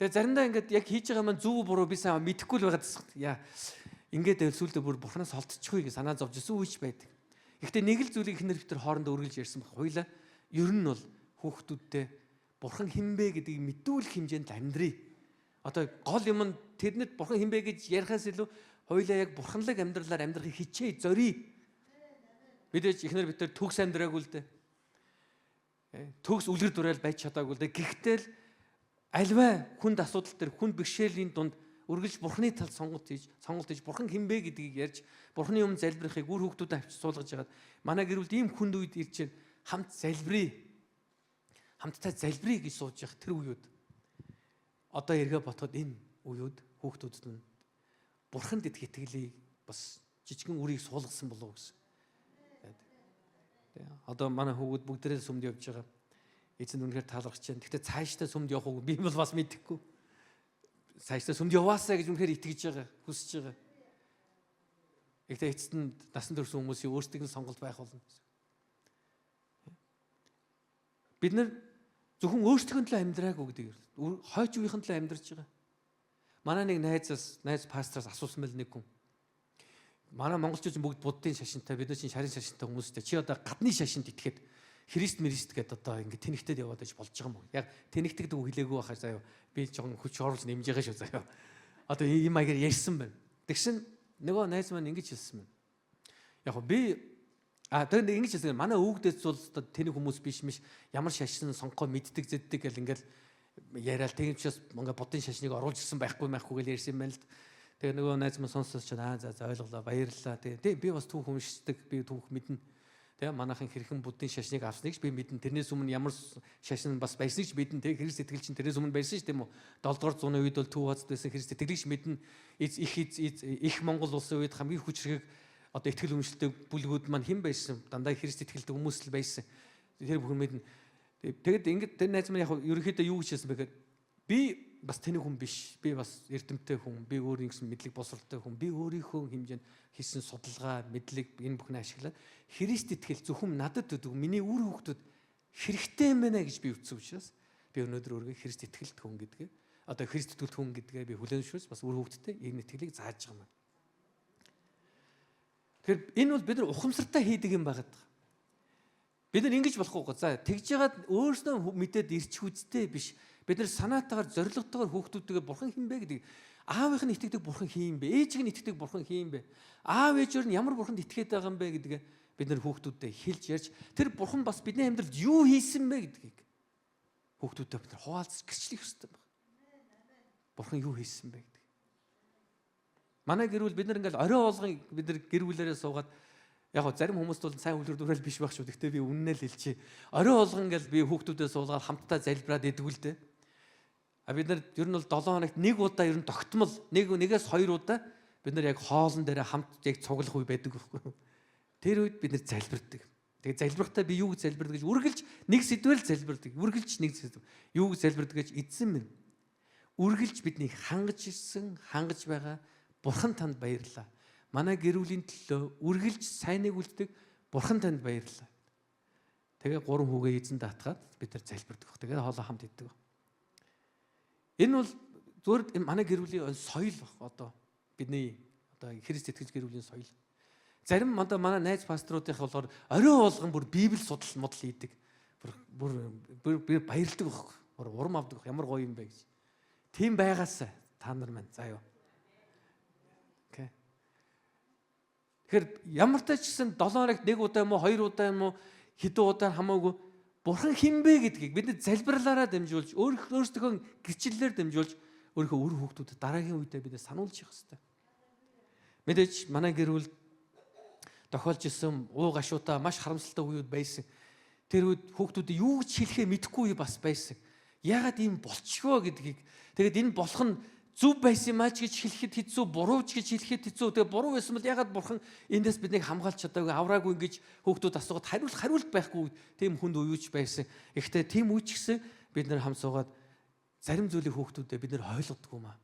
Тэгээ заримдаа ингээд яг хийж байгаа маань зөв буруу би сайн мэдэхгүй л байгаад байна. Яа ингээд сүулдэ бүр Бурханаас холдчихгүй гэж санаа зовж исэн үеч байдаг. Гэхдээ нэг л зүйлийг ихнэр битэр хоорондоо үргэлж ярьсан баг. Хоёлаа ер нь бол хүүхдүүдтэй Бурхан хинбэ гэдгийг мэдүүлэх хэмжээнд амьдрий. Одоо гол юм нь тэднэд Бурхан хинбэ гэж ярихаас илүү хоёлаа яг бурханлаг амьдралаар амьдрахыг хичээ зорий. Мэдээж ихнэр битэр төгс амьдраагүй л дээ. Төгс үлгэр дурайл байж чадаагүй л дээ. Гэхдээ л альва хүнд асуудал төр хүнд бэрхшээлийн дунд үргэлж Бурханы тал сонголт хийж Бурхан хинбэ гэдгийг ярьж Бурханы өмнө залбирахыг үр хүүхдүүдэд авчиж суулгаж хагаад манай гэр бүлд ийм хүнд үед ирж хамт залбирая. Хамтдаа залбирая гэж сууж явах тэр үеуд одоо эргээ ботход энэ үеуд хүүхдүүдэд нь Бурханд идэх итгэлийг бас жижигэн үрийг суулгасан болов уу гэсэн. Одоо манай хүүгүүд бүгдээрээ сүмд явж байгаа. Эзэн үнэхээр таалархаж байна. Гэхдээ цаашдаа сүмд явах уу би бол бас мэдэхгүй. Цаашдаа сүмд яваасаа гэж үнэхээр итгэж байгаа, хүсэж байгаа. Гэхдээ эцэст нь насан турш хүмүүсийн өөрсдийн сонголт байх болно. Бид нар зөвхөн өөрсдийн төлөө амьдраагүй гэдэг. Хойч үеийн төлөө амьдарч байгаа. Манай нэг найз пастораас асуусан мэл нэг хүн. Манай монголчууд бүгд буддын шашинтай, бид нар чинь шарын шашинтай хүмүүстэй. Чи одоо гадны шашинд итгээд Христ гэдэг одоо ингэ тэнэгтэд яваад иж болж байгаа юм уу? Яг тэнэгтэгдэг үг хэлээгүй байхаа заяа. Би жоохон хүч оруулж нэмж байгаа шүү заяа. Одоо ийм маягаар ярьсан байна. Тэгсэн нөгөө найз маань ингэж хэлсэн байна. Яг би тэр ингэж хэлсэн. Манай өвгдөөс бол одоо тэнэг хүмүүс биш миш ямар шашин сонгоо мэддэг зэддэг гэл ингээл яриад тийм учраас ингээ будын шашныг оруулж ирсэн байхгүй гэл ярьсан байна л. Тэгээ нөгөө найз маань сонсож чана за ойлголоо баярлалаа. Тэгээ би бас түүх уншдаг. Би түүх мэднэ. Тэгээ манайхан хэрхэн будын шашныг авсныг би мэднэ. Тэрнээс өмнө ямар шашин бас байсныг ч мэднэ. Тэгээ Христ сэтгэл чинь тэрнээс өмнө байсан ш тийм үү? 7 дугаар зууны үед бол төв хацд байсан Христ сэтгэлийг мэднэ. Их Монгол улсын үед хамгийн хүчрхэг одоо итгэл үнэмшилтэй бүлгүүд маань хэн байсан? Дандаа Христ итгэлтэй хүмүүс л байсан. Тэр бүхэн мэднэ. Тэгээд ингээд тэр найз маань яг ерөнхийдөө юу гэж хэлсэн бэ гэхээр би бас тэнэг хүн биш. Би бас эрдэмтэй хүн. Би өөрийн гэсэн мэдлэг босролтой хүн. Би өөрийнхөө хэмжээнд хийсэн судалгаа, мэдлэг энэ бүхнээ ашиглаад Христ итгэл зөвхөн надад өгдөг. Миний үр хүүхдүүд хэрэгтэй юм байна гэж би үзсэн учраас би өнөөдөр өөрийгөө Христ итгэлт хүн гэдгээ одоо Христ итгэлт хүн гэдгээ би хүлээн зөвшөөрч бас үр хүүхдтэй энэ итгэлийг зааж байгаа юм. Тэгэхээр энэ бол бид нар ухамсартай хийдэг юм байгаад байгаа. Бид нар ингэж болохгүй. За тэгж яагаад өөрснөө мэдээд ирчих үстэй биш. Бид нар санаатаагаар зоригтойгоор хүүхдүүдтэйгээ бурхан хин бэ гэдэг. Аавынх нь итгэдэг бурхан хин юм бэ? Ээжийг нь итгэдэг бурхан хин юм бэ? Аав ээжээр нь ямар бурханд итгээд байгаа юм бэ гэдгээ бид нар хүүхдүүдтэй хэлж ярьж тэр бурхан бас бидний амьдралд юу хийсэн бэ гэдгийг хүүхдүүдтэй бид нар хуваалцаж гэрчлэх ёстой байна. Бурхан юу хийсэн бэ гэдэг. Манай гэр бүл бид нар ингээл орой болгон бид нар гэр бүлээрээ суугаад яг гоо зарим хүмүүст бол сайн үлгэр дуурайл биш байх шүү. Гэхдээ би үннээ л хэлчихье. Орой болгон ингээл би хүүхдүүдээ суулгаад хамтдаа залбираад идэг л дээ. Бид нар ер нь бол 7 хоногт нэг удаа ер нь тогтмол нэгээс 2 удаа бид нар яг хоолн дээр хамт яг цуглах үе байдаг байхгүй. Тэр үед бид нар залбирдаг. Тэгээ залбирахтаа би юу гэж залбирдаг гэж үргэлж нэг сэдвээр залбирдаг. Үргэлж нэг сэдв. Юу гэж залбирдаг гэж эзэн минь. Үргэлж биднийг хангаж ирсэн, хангаж байгаа Бурхан танд баярлалаа. Манай гэр бүлийн төлөө үргэлж сайныг үлддэг Бурхан танд баярлалаа. Тэгээ 3 хүүгээ эзэн даатгаад бид нар залбирдаг. Тэгээ хоолоо хамт иддэг. Энэ бол зөвхөн манай гэр бүлийн соёл баг одоо бидний одоо Христ итгэж гэр бүлийн соёл. Зарим одоо манай найз пасторуудынх болохоор орой болгон бүр Библи судал модал хийдэг. Бүр баярлдаг байхгүй. Урам авдаг. Ямар гоё юм бэ гэж. Тийм байгаасаа та нар маань заа юу. Окей. Тэгэхээр ямар ч гэсэн 7 хоногт 1 удаа юм уу 2 удаа юм уу хэдэн удаа хамаагүй Бурхан хэн бэ гэдгийг бид залбирлаараа дамжуулж өөрсдөө гэрчлэлээр дамжуулж өөрийнхөө үр хүүхдүүдэд дараагийн үедээ бид сануулж явах хэрэгтэй. Мэдээж манай гэр бүл тохиолж исэн уу гашуудаа маш харамсалтай үеуд байсан. Тэр үед хүүхдүүд юу гэж хэлэхээ мэдэхгүй бас байсан. Яагаад ийм болчихвоо гэдгийг тэгээд энэ болох нь зүв байсан юм аа ч гэж хэлэхэд хэцүү, буруу ч гэж хэлэхэд хэцүү. Тэгээ буруу байсан бол ягаад бурхан эндээс биднийг хамгаалж чадаагүй, авраагүй ингэж хүүхдүүд асуугаад хариулт байхгүй тийм хүнд уюуч байсан. Гэхдээ тийм үе ч гэсэн бид нэр хам суугаад зарим зүйлийг хүүхдүүдэд бид нэр ойлгодгүй маа.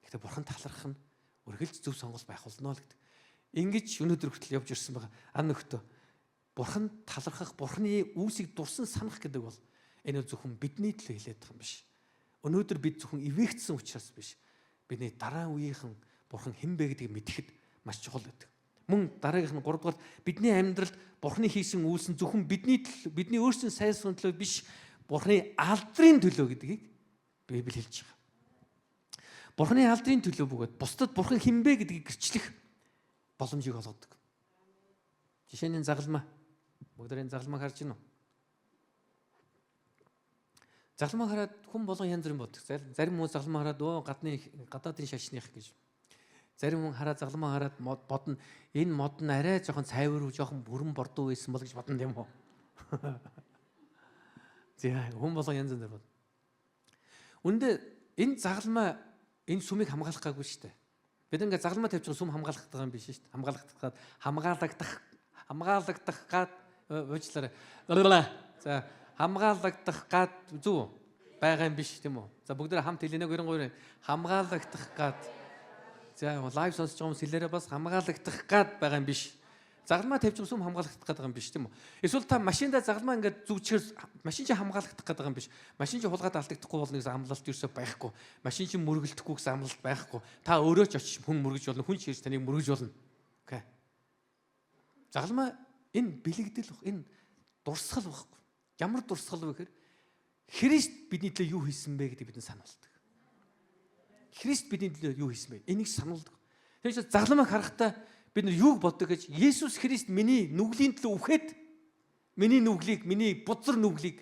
Гэхдээ бурхан талархах нь үргэлж зөв сонголт байх болно л гэдэг. Ингэж өнөөдөр хүртэл явж ирсэн байгаа. Ан нөхтөө бурхан талархах, бурханы үүсийг дурсан санах гэдэг бол энэ зөвхөн бидний төлөө хэлээд байгаа юм биш. Өнөөдөр бид зөвхөн ивэгцсэн учраас биш. Бидний дараа үеийнхэн бурхан хэн бэ гэдгийг мэдэхэд маш чухал байдаг. Мөн дараагийнх нь 3 дугаар бидний амьдралд бурханы хийсэн үйлс нь зөвхөн бидний өөрсдийн сайн суун төлөө биш, бурханы алдрын төлөө гэдгийг Библи хэлж байгаа. Бурханы алдрын төлөө бөгөөд бусдад бурхан хэн бэ гэдгийг гэрчлэх боломжийг олгодог. Жишээний загалмаа. Бүгдээрээ загалмаа харж байна уу? Загалмаа хараад хүн болгон янз бүрийн боддог. Зарим хүмүүс загалмаа хараад гадаадын шашных гэж. Зарим хүн хараад загалмаа хараад бодно энэ мод нь арай жоохон цайвар уу, жоохон бүрэн бордуу байсан бол гэж бодно юм уу? Зэ хүн болгон янз бүр бод. Үндэ энэ загалмаа энэ сүмийг хамгаалах гаагүй шүү дээ. Бид ингээ загалмаа тавьчих сүм хамгаалах гэдэг юм биш шүү дээ. Хамгаалагдах гад уучлаарай. За хамгаалагдах гад зүг байгаа юм биш тийм үү? За бүгд хамт хэлэнэ 93 хамгаалагдах гад. За лайв сонсож байгаа хүмүүс хэлээрээ бас хамгаалагдах гад байгаа юм биш. Загалмаа тавьж байгаа сүм хамгаалагдах гэдэг юм биш тийм үү? Эсвэл та машиндаа загалмаа ингээд зүгчээр машин чинь хамгаалагдах гэдэг юм биш. Машин чинь хулгаад алдагдахгүй болно гэсэн амлалт ерөөсөй байхгүй. Машин чинь мөргөлдөхгүй гэсэн амлалт байхгүй. Та өөрөө ч очиж хүн мөргөж болно, хүн ч ирж таныг мөргөж болно. Окей. Загалмаа энэ бэлэгдэл энэ дурсгал байхгүй. Ямар дурсгал вэ гэхээр Христ бидний төлөө юу хийсэн бэ гэдэг бидний сануулдаг. Христ бидний төлөө юу хийсэн бэ? Энийг сануулдаг. Тэгэхээр загламыг харахтаа бид нар юуг боддог гэж Есүс Христ миний нүглийн төлөө үхээд миний нүглийг, миний бузар нүглийг,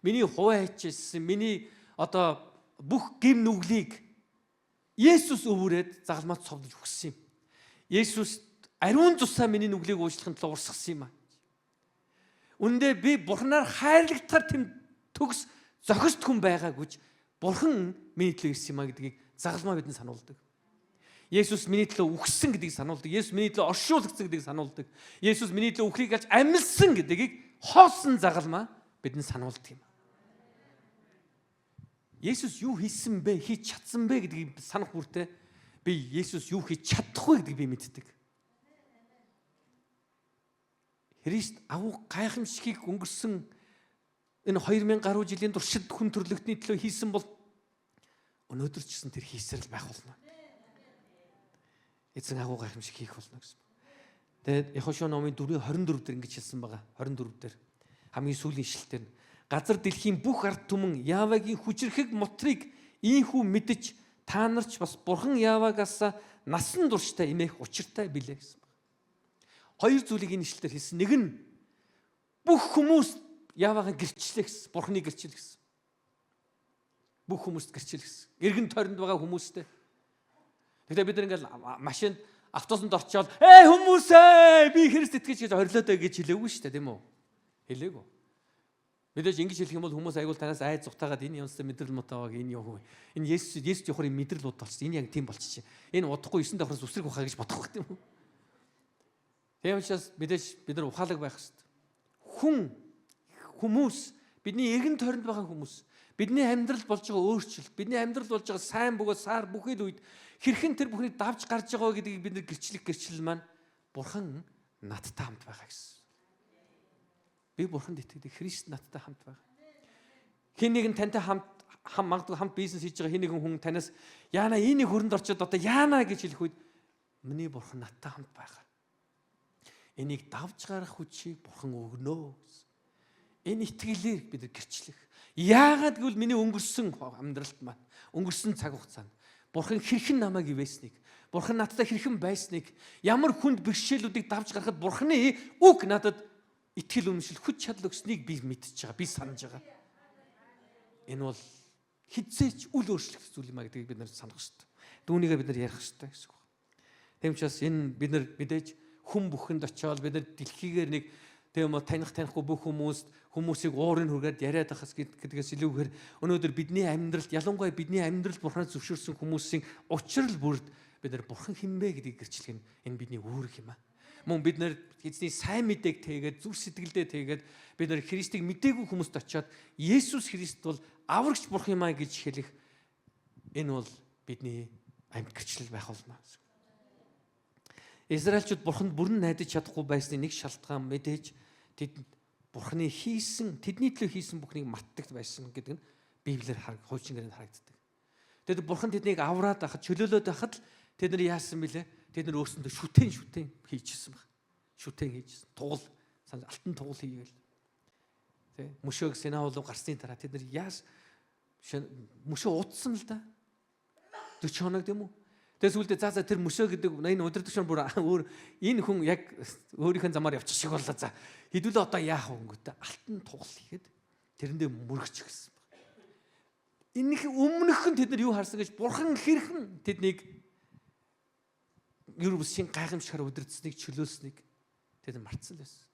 миний хуваа хийчихсэн, миний одоо бүх гэм нүглийг Есүс өвөрөөд загламад цовдож өгсөн юм. Есүс ариун цусаа миний нүглийг уучлахын тулд урсгасан юм аа. Үндэ би Бурханаар хайрлагдахаар тэм төгс зохист хүн байгаагүйч Бурхан миний төлөө ирсэн юм аа гэдгийг загламаа бидэнд сануулдаг. Есүс миний төлөө үхсэн гэдгийг сануулдаг. Есүс миний төлөө оршуулгдсан гэдгийг сануулдаг. Есүс миний төлөө үхлийг алж амьдсан гэдгийг хоосон загалмаа бидэнд сануулдаг юм. Есүс юу хийсэн бэ? Хийж чадсан бэ гэдгийг санах бүртээ би Есүс юу хийж чадахгүй гэдгийг би мэддэг. Христ агуу гайхамшигыг өнгөрсөн энэ 2000 гаруй жилийн туршид хүн төрлөختний төлөө хийсэн бол өнөөдөр ч гэсэн тэр хийсээр л байх болно. Эзэн агуу гайхамшиг хийх болно гэсэн. Тэгээд Яхошуа номын 4:24 дээр ингэж хэлсэн байгаа. 24 дээр хамгийн сүүлийн ишлэлээр газар дэлхийн бүх ард түмэн Явагийн хүчрхэг мотрыг ийхүү мэдж та нар ч бас Бурхан Явагаас насан туршдаа эмээх учиртай билээ гэсэн. Хоёр зүйлийг энэ ишлэлээр хэлсэн. Нэг нь бүх хүмүүс Явагийн гэрчлээ гэсэн. Бурханы гэрчил гэсэн. Бүх хүмүүст гэрчил гэсэн. Эргэн тойронд байгаа хүмүүстэй. Тэгэхээр бид нар ингээл машинд автобусанд орчоод хүмүүсээ би Христ итгэж гэж хорилоодой гэж хэлээгүй шүү дээ, тийм үү? Хэлээгүй. Мэдээж ингэж хэлэх юм бол хүмүүс айгуул танаас айд зүгтаагаад энэ юмстай мэдрэл мутаваг энэ юу вэ? Энэ Есүс явахын мэдрэл удалчихсан. Энэ яг тийм болчихжээ. Энэ удахгүй 9 давхраас үсрэг ухаа гэж бодох байх тийм үү? Тийм учраас мэдээж бид нар ухаалаг байх хэрэгтэй. Хүмүүс бидний эргэн тойронд байгаа хүмүүс бидний амьдрал болж байгаа өөрчлөлт, бидний амьдрал болж байгаа сайн бөгөөд сар бүхэл үед хэрхэн тэр бүхнийг давж гарч байгаа гэдгийг бид нар гэрчлэл маань Бурхан надтай хамт байгаа гэсэн. Би Бурханд итгэдэг, Христ надтай хамт байгаа. Хэн нэгэн тантай магадгүй хамт бизнес хийж байгаа хэн нэгэн хүн танаас яана энэ хөрөнд орчод одоо яана гэж хэлэх үед миний Бурхан надтай хамт байгаа. Энийг давж гарах хүчийг Бурхан өгнө гэсэн. Энэ итгэлээр бид гэрчлэх. Яагаад гэвэл миний өнгөрсөн амьдралд маань, өнгөрсөн цаг хугацаанд Бурхан хэрхэн намайг ивэснийг, Бурхан надтай хэрхэн байсныг, ямар хүнд бэрхшээлүүдийг давж гарахад Бурханы үг надад итгэл үнэмшил хүч чадал өгснийг би мэдчихэж байгаа, би санаж байгаа. Энэ бол хизээч үл өөрчлөх зүйл юм а гэдгийг бид нар санах хэрэгтэй. Түүнийгээ бид нар ярих хэрэгтэй гэсэн үг. Тэгм учраас энэ бид нар мэдээж хүн бүхэнд очиод бид нар дэлхийгээр нэг тийм танихгүй бүх хүмүүсийг уурын хүргээд яриад ахас гэдгээс илүүгээр өнөөдөр бидний амьдралд ялангуяа бидний амьдралд Бурханаас зөвшөөрсөн хүмүүсийн учрал бүрд бид нар Бурхан хинбэ гэдгийг гэрчлэх нь энэ бидний үүрэг юм аа. Мөн бид нар эзний сайн мэдээг тэгээд зүрх сэтгэлдээ тэгээд бид нар Христийг мэдээгүй хүмүүст очиод Есүс Христ бол аврагч Бурхан юм аа гэж хэлэх энэ бол бидний амьд гэрчлэл байх болно. Израильчууд Бурханд бүрэн найдаж чадахгүй байсны нэг шалтгаан мэдээж тэд Бурханы хийсэн, тэдний төлөө хийсэн бүхнийг мартдаг байсан гэдэг нь Библиэр хуучин гэрээнд харагддаг. Тэгэд Бурхан тэднийг авраад байхад, чөлөөлөд байхад тэд нар яасан бэлээ? Тэд нар өөрсөндөө шүтэн хийчихсэн баг. Шүтэн хийчихсэн. Тугал, алтан тугал хийгээл. Тэ мөшөөг Синаа руу гарсны дараа тэд нар мөшөө утсан л да. 40 хоног тийм үү? Тэгээс үлдээ за тэр мөшөө гэдэг энэ удирдагч бүр өөр энэ хүн яг өөрийнх нь замаар явчих шиг боллоо за. Хэдүүлээ одоо яах вэ гэдэг алтан тугал хийхэд тэрэндээ мөргөч гэсэн баг. Энийх өмнөхөн тэд нар юу харсан гэж Бурхан хэрхэн тэднийг ер нь шин гайхамшигар удирдсаныг чөлөөлснийг тэд мартсан байсан.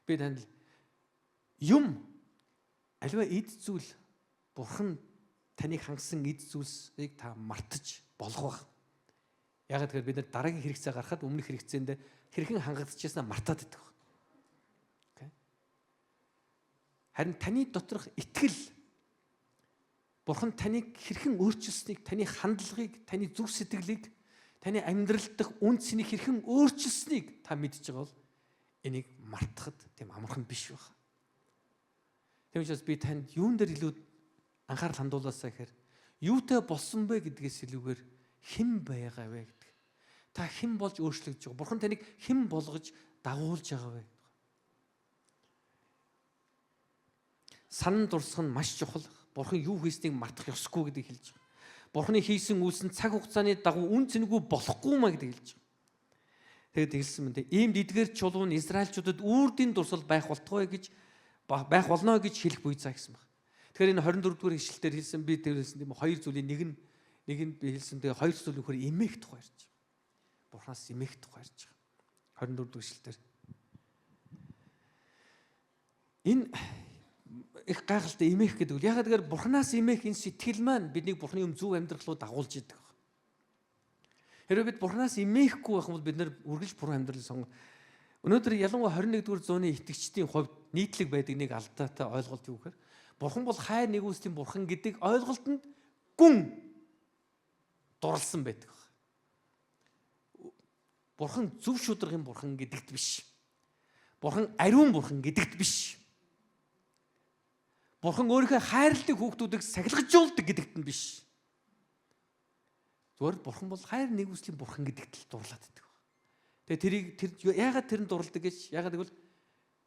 Би танд юм аливаа эд зүйл Бурхан таныг хангасан эд зүйлсийг та мартаж болох байх. Ягаад гэвэл бид нар дараагийн хэрэгцээ гаргахад өмнөх хэрэгцээнд хэрхэн хангагдчихсанаа мартаад идэх баг. Окей. Харин таны доторх итгэл Бурхан таныг хэрхэн өөрчилснийг, таны хандлагыг, таны зүрх сэтгэлийг, таны амьдрал дахь үн цэнийг хэрхэн өөрчилснийг та мэдж байгаа бол энийг мартахад тийм амархан биш байх. Тийм учраас би танд юун дээр илүү анхаарал хандуулаасаа гэхээр юутай болсон бэ гэдгээс илүүгээр хэн байгаа вэ гэдэг. Та хэн болж өөрчлөгдөж байгаа? Бурхан таныг хэн болгож дагуулж байгаа вэ? санан дурсах нь маш чухал. Бурхан юу хийснийг мартах ёсгүй гэдгийг хэлж байгаа. Бурханы хийсэн үйлс нь цаг хугацааны дагуу үн цэнэгүй болохгүй маа гэдгийг хэлж байгаа. Тэгээд хэлсэн мэт ийм эдгээр чулуу нь Израильчуудад үрдийн дурсал байх болтугай гэж байх болно гэж хэлэх буй цаа гэсэн байна. Тэгэхээр энэ 24 дугаар ишлэлээр хэлсэн би тэр хэлсэн тийм хоёр зүйлийн нэг нь би хэлсэн тэгээ хоёр зүйл нөхөр эмээх тухай ярьж байгаа. Бурханаас эмээх тухай ярьж байгаа. 24 дугаар ишлэлээр энэ их гайхалтай эмээх гэдэг үл ягаад гэхээр Бурханаас эмээх энэ сэтгэл маань биднийг Бурханы зөв амьдрал руу дагуулж идэг. Хэрвээ бид Бурханаас эмээхгүй байх бол бид нэр үргэлж бурхан амьдралыг сонгоно. Өнөөдөр ялангуяа 21-р зууны итгэгчдийн хувьд нийтлэг байдаг нэг алдаатай ойлголт юу гэхээр Бурхан бол хайр нэгүслийн Бурхан гэдэг ойлголтод гүн дурлсан байдаг. Бурхан зөв шударгын Бурхан гэдэгт биш. Бурхан ариун Бурхан гэдэгт биш. Бурхан өөрийнхөө хайрладаг хүүхдүүдийг сахилгажуулдаг гэдэгт нь биш. Зүгээр Бурхан бол хайр нэгүслийн Бурхан гэдэгт л дурлаад байдаг. Тэгээ тэр яагаад тэрэнд дурладаг гэж яагаад гэвэл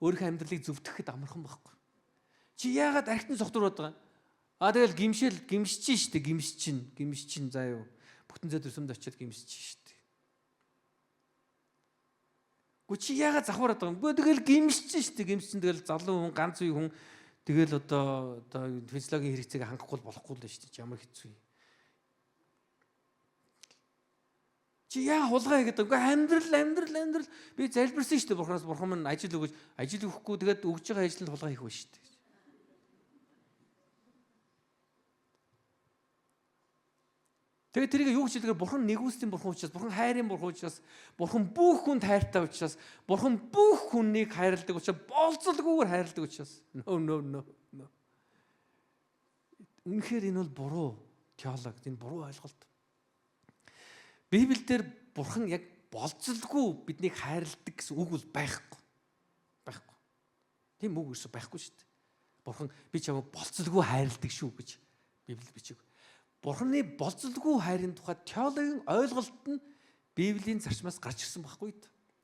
өөрийнхөө амьдралыг зөвтгөхөд амархан байхгүй. Чи яагаад архитын согтураад байгаа? Тэгэл гимшиж штэ гимшчин заа юу. Бүтэн зэд төсөмд очиод гимшиж штэ. Гү чи яагаад завхараад байгаа юм? Гү тэгэл гимшиж штэ гимшчин тэгэл залуу хүн ганц үе хүн тэгэл одоо физиологийн хэрэгцээг хангахгүй болохгүй л штэ. Ямар хэцүү юм. Чи яа хулгай гэдэг. Үгүй амьдрал би залбирсан штэ Бурханаас Бурхан минь ажил өгөхгүй тэгээд өгж байгаа ажилд хулгай хийх вэ штэ. Тэгээд тэрийг юу гэж хэлэхээр Бурхан нэгүслийн Бурхан учраас, Бурхан хайрын Бурхан учраас, Бурхан бүх хүнд хайртай учраас, Бурхан бүх хүнийг хайрладаг учраас, болцолгүйгээр хайрладаг учраас. No. Үнэхээр энэ бол буруу теологи, энэ буруу ойлголт. Библиэлд Бурхан яг болцолгүй биднийг хайрладаг гэсэн үг бол байхгүй. Тийм үг ерөөсөй байхгүй шүү дээ. Бурхан би чамайг болцолгүй хайрладаг шүү гэж Библиэд бичиг. Бурханы болцолгүй хайрын тухай теологийн ойлголт нь Библийн зарчмаас гарч ирсэн байхгүй.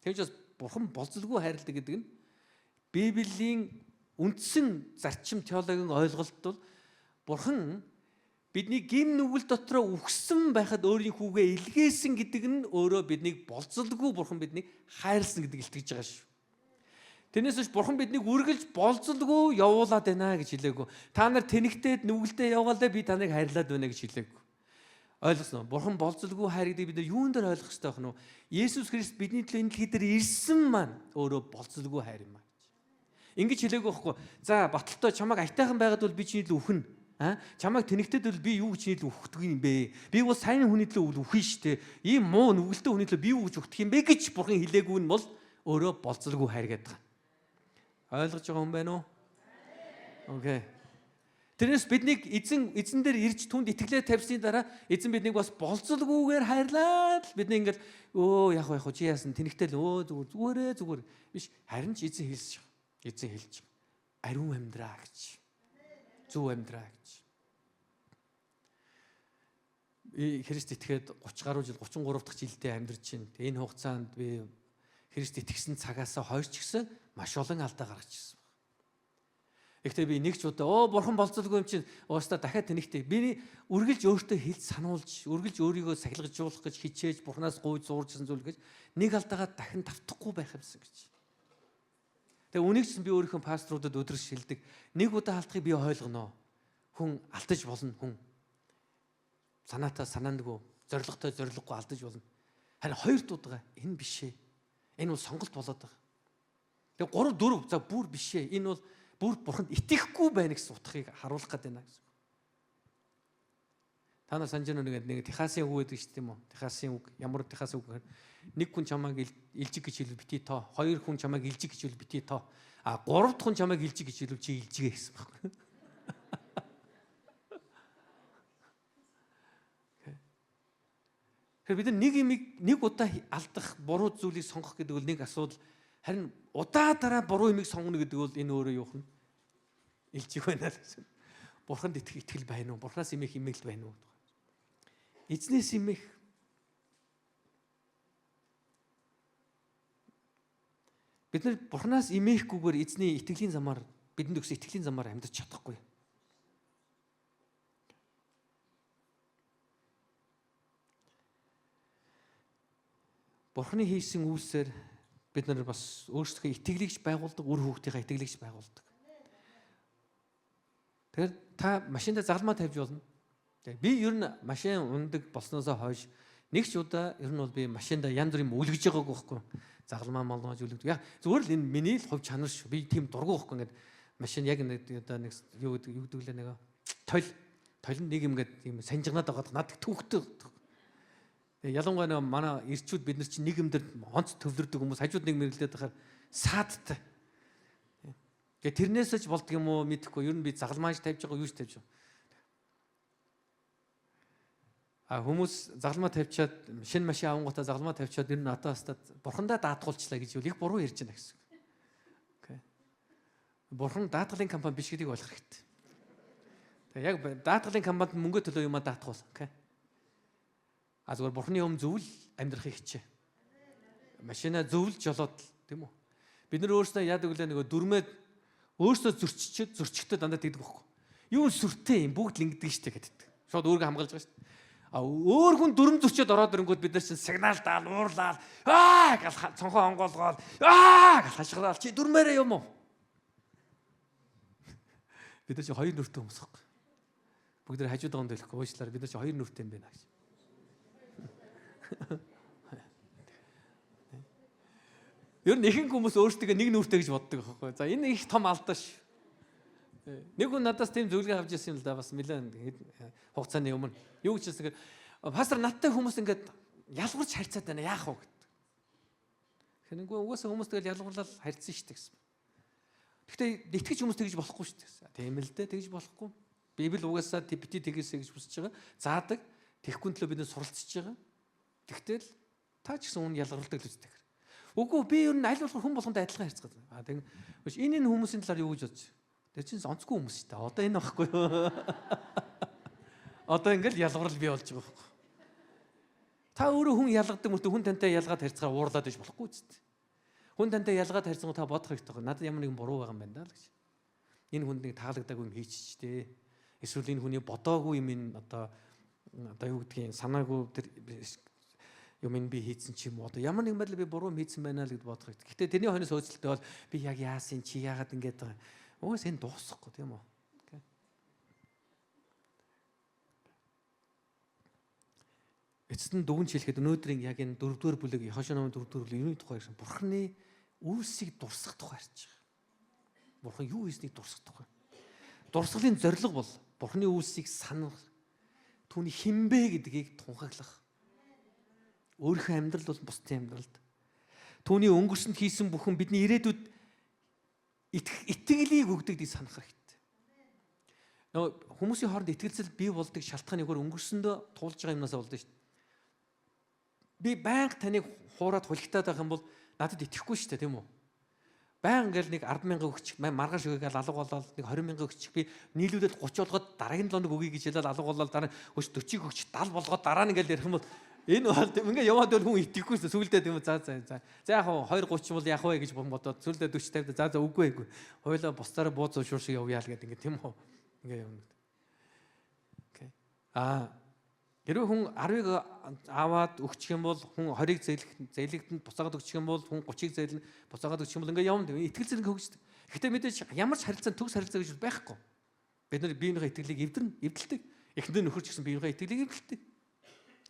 Тэгж бас Бурхан болцолгүй хайрладаг гэдэг нь Библийн үндсэн зарчим теологийн ойлголт бол Бурхан бидний гим нүгэл дотроо үхсэн байхад өөрийн хүүгээ илгээсэн гэдэг нь өөрөө биднийг болцолгүй Бурхан биднийг хайрлсан гэдгийг илтгэж байгаа шүү. Тэрнээс биш Бурхан биднийг үргэлж болцолгүй явуулаад байна гэж хэлээгүй. Та нар тэнэгтээд нүгэлдээ явгаалаа би таныг хайрлаад байна гэж хэлээгүй. Ойлгосноо? Бурхан болцолгүй хайр гэдгийг бид нар юунд дээр ойлгох хэрэгтэй байх нь вэ? Есүс Христ бидний төлөө энэ дэлхий дээр ирсэн маань өөрөө болцолгүй хайр юм аа. Ингэж хэлээгүй байхгүй. За баталтай чамайг айтайхан байгаад бол би чиний төлөө үхнэ. Чамайг тэнэгтээд бол би юу гэж чиний төлөө үхдэг юм бэ? Би бол сайн хүний төлөө үхнэ штэ. Ийм муу нүгэлтэй хүний төлөө би юу гэж үхдэг юм бэ гэж Бурхан хэлээгүй нь бол өөрөө болцолгүй хайр гэдэг. Ойлгож байгаа хүн байна уу? Окей. Тэрнээс биднийг эзэн дээр ирж түнд итгэлээ тавьсны дараа эзэн биднийг бас болцолгүйгээр хайрлаад бидний ингээд яг чи яасан тэнэгтэл зүгээр биш харин ч эзэн хэлж байгаа. Эзэн хэлж байгаа. Ариун амьдраа гэж. Зөв амьдраа гэж. Христ итгээд 30 гаруй жил 33 дахь жилдээ амьдарч байна. Энэ хугацаанд би Христ итгэсэн цагаас хойш ч гэсэн маш олон алдаа гаргаж ирсэн байна. Гэхдээ би нэг ч удаа Бурхан болцолгүй юм чинь уустаа дахиад тэнэгтэй. Би үргэлж өөртөө хэлж сануулж, үргэлж өөрийгөө сахилгажуулах гэж хичээж Бурханаас гуйж сууржсан зүйл гэж нэг алдаагаа дахин давтахгүй байх юмсан гэж. Тэгээ үнийг ч би өөрийнхөө пасторудад өдрөж шилдэг. Нэг удаа алдахыг би ойлгоно. Хүн алдаж болно хүн. Санаатаа санаандгүй, зоригтой зориггүй алдаж болно. Харин хоёр удаа энэ биш ээ. Энэ бол сонголт болоод байгаа. Тэгээ 3 4 за бүр биш ээ. Энэ бол бүр Бурханд итгэхгүй байна гэсэн утгыг харуулах гэдэг байна гэсэн. Та нар санаж нэг Техасын үг гэдэг шүү дээ юм уу? Техасын үг. Ямар Техасын үг гэхээр нэг хүн чамайг илжиг гэж хэлвэл бити тоо. Хоёр хүн чамайг илжиг гэж хэлвэл бити тоо. Гурав дахь хүн чамайг илжиг гэж хэлвэл чи илжигээ гэсэн байхгүй. Тэгэхээр бид нэг удаа алдах буруу зүйлийг сонгох гэдэг бол нэг асуудал. Харин удаа дараа буруу юмыг сонгоно гэдэг бол энэ өөрөө юу вэ? Илжиг байна л гэсэн. Бурханд итгэл байна уу? Бурханаас имэх имэйл байна уу? Эзнээс имэх. Бид нар Бурханаас имэхгүйгээр эзний итгэлийн замаар бид бидэнд өгсөн итгэлийн замаар амьдрч чадахгүй. Бурхны хийсэн үйлсээр бид нар бас өөрсдөө итгэлийгч байгуулдаг, үр хүүхдийнхээ итгэлийгч байгуулдаг. Тэгэхээр та машинда загалмаа тавьж болно. Би ер нь машин ундаг болсноосоо хойш нэг ч удаа ер нь бол би машинда янз бүрийн үлгэж байгаагүй байхгүй. Загалмаа молгож үлгэж. Яг зүгээр л энэ миний л хувь чанар шүү. Би тийм дургу байхгүй ингээд машин яг нэг одоо нэг юу гэдэг лээ нэг тойл нэг юм ингээд юм санжигнаад байгаа надад түүхтэй. Ялангуяа нэг манай ирчүүд бид нар чинь нэг юм дээр онц төвлөрдөг хүмүүс хажууд нэг мэрлээд байхаар саадтай. Тэгээ тэрнээс ч болдго юм уу мэдэхгүй. Ер нь би загалмааж тавьж байгаа юу ч тавьж байгаа. Хүмүүс загалмаа тавьчаад шинэ машин авангуудаа загалмаа тавьчаад ер нь одоо хастад бурхандаа даатгуулчлаа гэж их буруу ярьж байна гэсэн. Окей. Бурхан даатгалын компани биш гэдгийг ойлгох хэрэгтэй. Тэгээ яг даатгалын компанид мөнгө төлөө юмаа даатгуул. Окей. Зүгээр бурхны юм зөвл амьдрахыг хичээ. Машина зөвл жолоод тийм үү? Бид нар өөрсдөө яадаг үлээ нөгөө дүрмээд өөрсдөө зөрчигдөө дандаа тэгдэг байхгүй. Юу сүртэй юм бүгд лингдэг штэ гэдэг. Шууд өөргөө хамгаалж байгаа штэ. Өөр хүн дүрм зөрчөөд ороод ирэнгүүт бид нар чинь сигнал даал, уурлал, гал цонхоо онгоолгоод, гал хашгирал чи дүрмээрээ юм уу? Бид нар чинь хоёр нүртэй хүмүүс байхгүй. Бүгд хажууд донд хэлэхгүй уучлаарай бид нар чинь хоёр нүртэй юм байна гэж. Ер нь ихэнх хүмүүс өөрсдөө нэг нүртэй гэж боддог байхгүй. За энэ их том алдаа ш. Нэг хүн надаас тийм зөвлөгөө авч ирсэн юм л да бас нэлээд хугацааны өмнө. Юу гэж хэлсэн гэхээр пастор надтай хүмүүс ингээд ялгуурч харьцаад байна яах вэ гэдэг. Тэгэхээр нэг угаасаа хүмүүс тэгэл ялгуурлал харьцсан шүү дээ гэсэн. Гэхдээ итгэж хүмүүс тэгж болохгүй шүү дээ. Тийм л дээ тэгж болохгүй. Библи угаасаа бити тэгээсэй гэж хүсэж байгаа. Заадаг. Тэхгүй төлөө бид нар суралцж байгаа. Тэгтэл та ч гэсэн үн ялгарладаг л үстэй. Үгүй би ер нь аль болох хүн болгонд адилхан харьцгаад. Тэг. Энэ хүмүүсийн талаар юу гэж бодож? Тэр чинь онцгүй хүмүүс шүү дээ. Одоо энэ байхгүй юу? Одоо ингээл ялгарл бий болж байгаа байхгүй. Та өөрөө хүн ялгадаг мөртөө хүн тантай ялгаад харьцахаар уурлаад иж болохгүй ч дээ. Хүн тантай ялгаад харьцсан та бодох хэрэгтэй байна. Надад ямар нэгэн буруу байгаа юм байна даа л гэж. Энэ хүнд нэг таалагдаагүй юм хийчихжээ. Эсвэл энэ хүний бодоогүй юм ин одоо юу гэдгийг санаагүй тэр юм ин би хийсэн ч юм уу. Одоо ямар нэгэн байдлаар би буруу хийсэн байна л гэд бодох хэрэгтэй. Гэтэ тэрний хойноос хөөцөлтөө бол би яг яасан чи яагаад ингэж байгаа. Уус энэ дуусахгүй тийм үү? Эцэст нь дүгнж хэлэхэд өнөөдрийн яг энэ 4-р бүлэг Хошо номын 4-р бүлэг юуны тухай ярьсан? Бурхны үйлсийг дурсах тухай ярьж байгаа. Бурхан юу хийснийг дурсах тухай. Дурсгалын зорилго бол Бурхны үйлсийг санах, түүний хинбэ гэдгийг тунхаглах. Өөрийнхөө амьдрал бол бусдын амьдралд. Түүний өнгөрсөнд хийсэн бүхэн бидний ирээдүйд итгэлийг өгдөгдгийг санах хэрэгтэй. Нөгөө хүмүүсийн хооронд итгэлцэл бий болдог шалтгааны өөр өнгөрсөндөө туулж байгаа юмнаас болдог шүү дээ. Би байнга таныг хуураад хулигтаад байх юм бол надад итгэхгүй шүү дээ, тийм үү? Байнга ингээл нэг 10,000 өгчих, маргааш өгөөл алга болоод нэг 20,000 өгчих би нийлүүлээд 30 болгоод дараагийн 7 өг өгье гэж хэлээд алга болоод дараа нь 40-ыг өгч 70 болгоод дараа нь ингээл ярих юм бол энэ бол ингээ яваад бол хүн итгэхгүй шүү дээ. Сүүлдээ тийм үү? За яг 2:30 бол яах вэ гэж бодоод сүүлдээ 40 50 за үгүй. Хойлоо бусдаараа бууз шууршиг явъя л гэдэг ингээ тийм үү? Ингээ явна. Окей. Хэрвээ хүн 10-ыг аваад өгчих юм бол хүн 20-ыг зээлэгдэнд буцаагаад өгчих юм бол хүн 30-ыг зээлэн буцаагаад өгчих юм бол ингээ явна. Итгэл зэрэг хөгждөг. Гэхдээ мэдээж ямар ч харилцаа төгс харилцаа гэж байхгүй. Бид нар биенийхээ итгэлийг эвдэлдэг. Эхнэр нөхөрч гэсэн биенийхээ итгэлийг эвдэлдэг.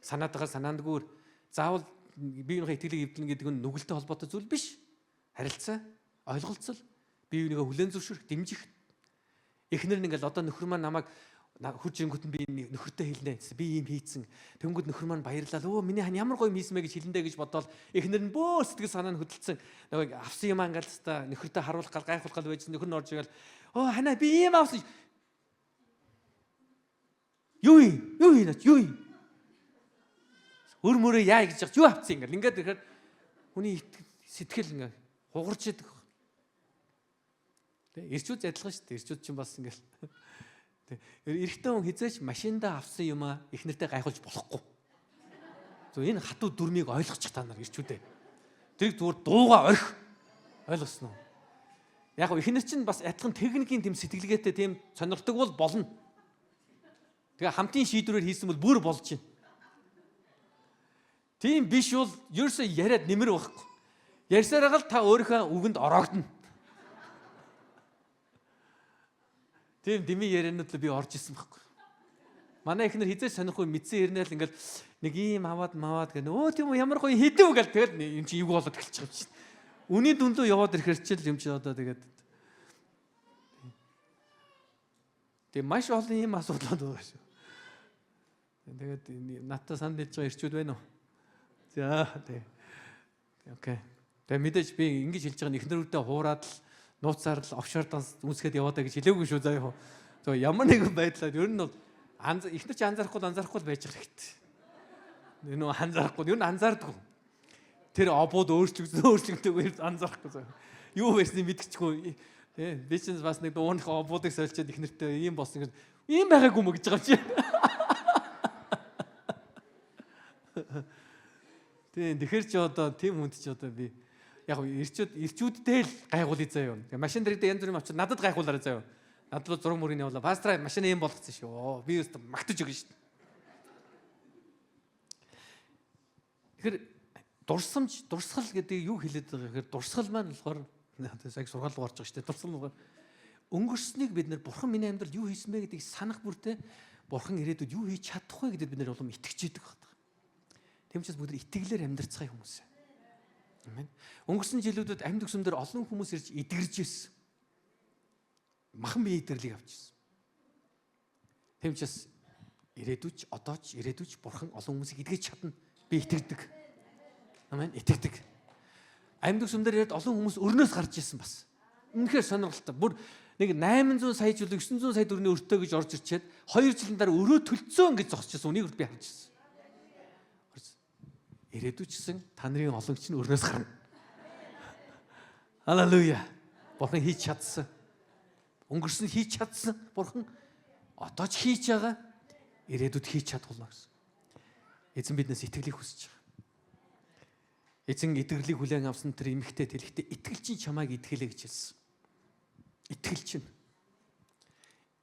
Санаад байгаа санаандгүйр заавал биенийхээ итгэлийг эвдэлнэ гэдэг нь нүгэлтэй холбоотой зүйл биш. Харилцаа, ойлголцол, биенийхээ хүлээн зөвшөөрөх, дэмжих. Эхнэр нь ингээл одоо нөхөр маань намайг хурж ирэнгүүт нь би нөхөртэй хэлнэ. Би ийм хийцэн. Тэнгүүд нөхөр маань баярлал. Өө миний хань ямар гоё хийсэн мэ гэж хэлэндэ гэж бодоод эхнэр нь бөө сэтгэл санаа нь хөдөлсөн. Нөгөө авсан юм ангал та нөхөртэй харуулах гал гайхуулах гал байж нөхөр нь орж игээл оо ханаа би ийм авсан. Юу өр мөрөө яа гэж яах юу авцсан ингээл ингээд ирэхээр хүний сэтгэл ингээд хугарч идэг. Тэ ирчүүд адилхан шүү дээ. Ирчүүд чинь бас ингээл эрэгтэй хүн хизээч машиндаа авсан юмаа их нэртэй гайхуулж болохгүй. Зөв энэ хатуу дүрмийг ойлгочих та нар ирчүүдээ. Тэрийг зүгээр дууга орхи. Ойлгосноо. Яг гоо эхнэр чинь бас адилхан техникийн тэм сэтгэлгээтэй тийм сонирхдаг бол болно. Тэгээ хамтын шийдвэрээр хийсэн бол бүр болж байна. Тийм биш бол ерөөсөө яриад нэмэр байхгүй. Ярьсараа л та өөрийнхөө үгэнд ороогдно. Тийм дими яриануд л би орж исэн байхгүй. Манай эхнэр хизээ сонирхгүй мэдсэн ирнээл ингээл нэг ийм аваад гэнэ. Өө тийм үү ямар гоё хийдэв гэл тэгэл юм чи юу болоод эхэлчих юм чинь. Үний дүнлөө яваад ирэхэр чил юм чи одоо тэгээд. Тэгээ маш олон ийм асуудлууд байна шүү. Тэгээд надад санд хэлж байгаа ирчүүд байна уу? За тий. Окей. Тэгээ мэдээж би ингэж хэлж байгаа нь эхнэрүүдээ хуураад л нууцаар л офшор данс үнсгээд яваадаа гэж хэлээгүй шүү заа юу. За ямар нэгэн байдлаар ер нь бол эхнэр чи анзаарахгүй байж байгаа хэрэгтэй. Энэ нөө анзаарахгүй ер нь анзаардгүй. Тэр обууд өөрчлөгдөөгүй анзаарахгүй заа. Юу байсныг мэдчихгүй. Тий. Би ч бас нэг дууных обуудыг сольчод эхнэртэй ийм болсон гэж ийм байгаагүй мө гэж байгаа чи. Тийм тэгэхэр ч одоо тийм хүнд ч одоо би яг ирчүүдтэй л гайхуулъя заа юу. Тэгээ машин дээр янз бүрийн очоод надад гайхуулаарай заа юу. Надад л зураг мөрөний явуулаа. Пастра машин юм болгоцсон шүү. Би өөртөө магтаж өгнө шүү. Тэгэхээр дурсгал гэдэг юу хэлээд байгаа гэхээр дурсгал маань болохоор яг сургаал руу орж байгаа шүү дээ. Дурсгал нь өнгөрснийг бид нэр бурхан миний амьдрал юу хийсэн бэ гэдгийг санах бүртээ бурхан ирээдүйд юу хийж чадах вэ гэдэгт бид нэр улам итгэж идэг байна. Тийм ч бүгд итгэлээр амьдрцгаая хүмүүс. Амен. Өнгөрсөн жилүүдэд амьд өгсөмдөр олон хүмүүс ирж идгэрж ирсэн. Махан бие идэрлийг авч ирсэн. Тийм ч ирээдүйч одооч ирээдүйч бурхан олон хүмүүсийг идгэж чадна. Би итгэдэг. Амен. Итгэдэг. Амьд өгсөмдөр ирээд олон хүмүүс өрнөөс гарч ирсэн бас. Үнэхээр сонирхолтой. Бүр нэг 800 сая жилийн 900 сая төгрөгийн өртөө гэж орж ирчээд 2 жилийн дараа өрөө төлцөө гэж зогсчихсон. Үнийг би харж ирсэн. Ирээдүйчсэн та нарын олонч нь өрнөөс гарна. Халелуя. Бурхан хийж чадсан. Өнгөрсөн хийж чадсан. Бурхан одоо ч хийж байгаа. Ирээдүйд хийж чадуулна гэсэн. Эзэн биднээс итгэлийг хүсэж байгаа. Эзэн итгэрлийг хүлээн авсан тэр эмэгтэй тэлхтээ итгэл чинь чамайг итгэлээ гэж хэлсэн. Итгэл чинь.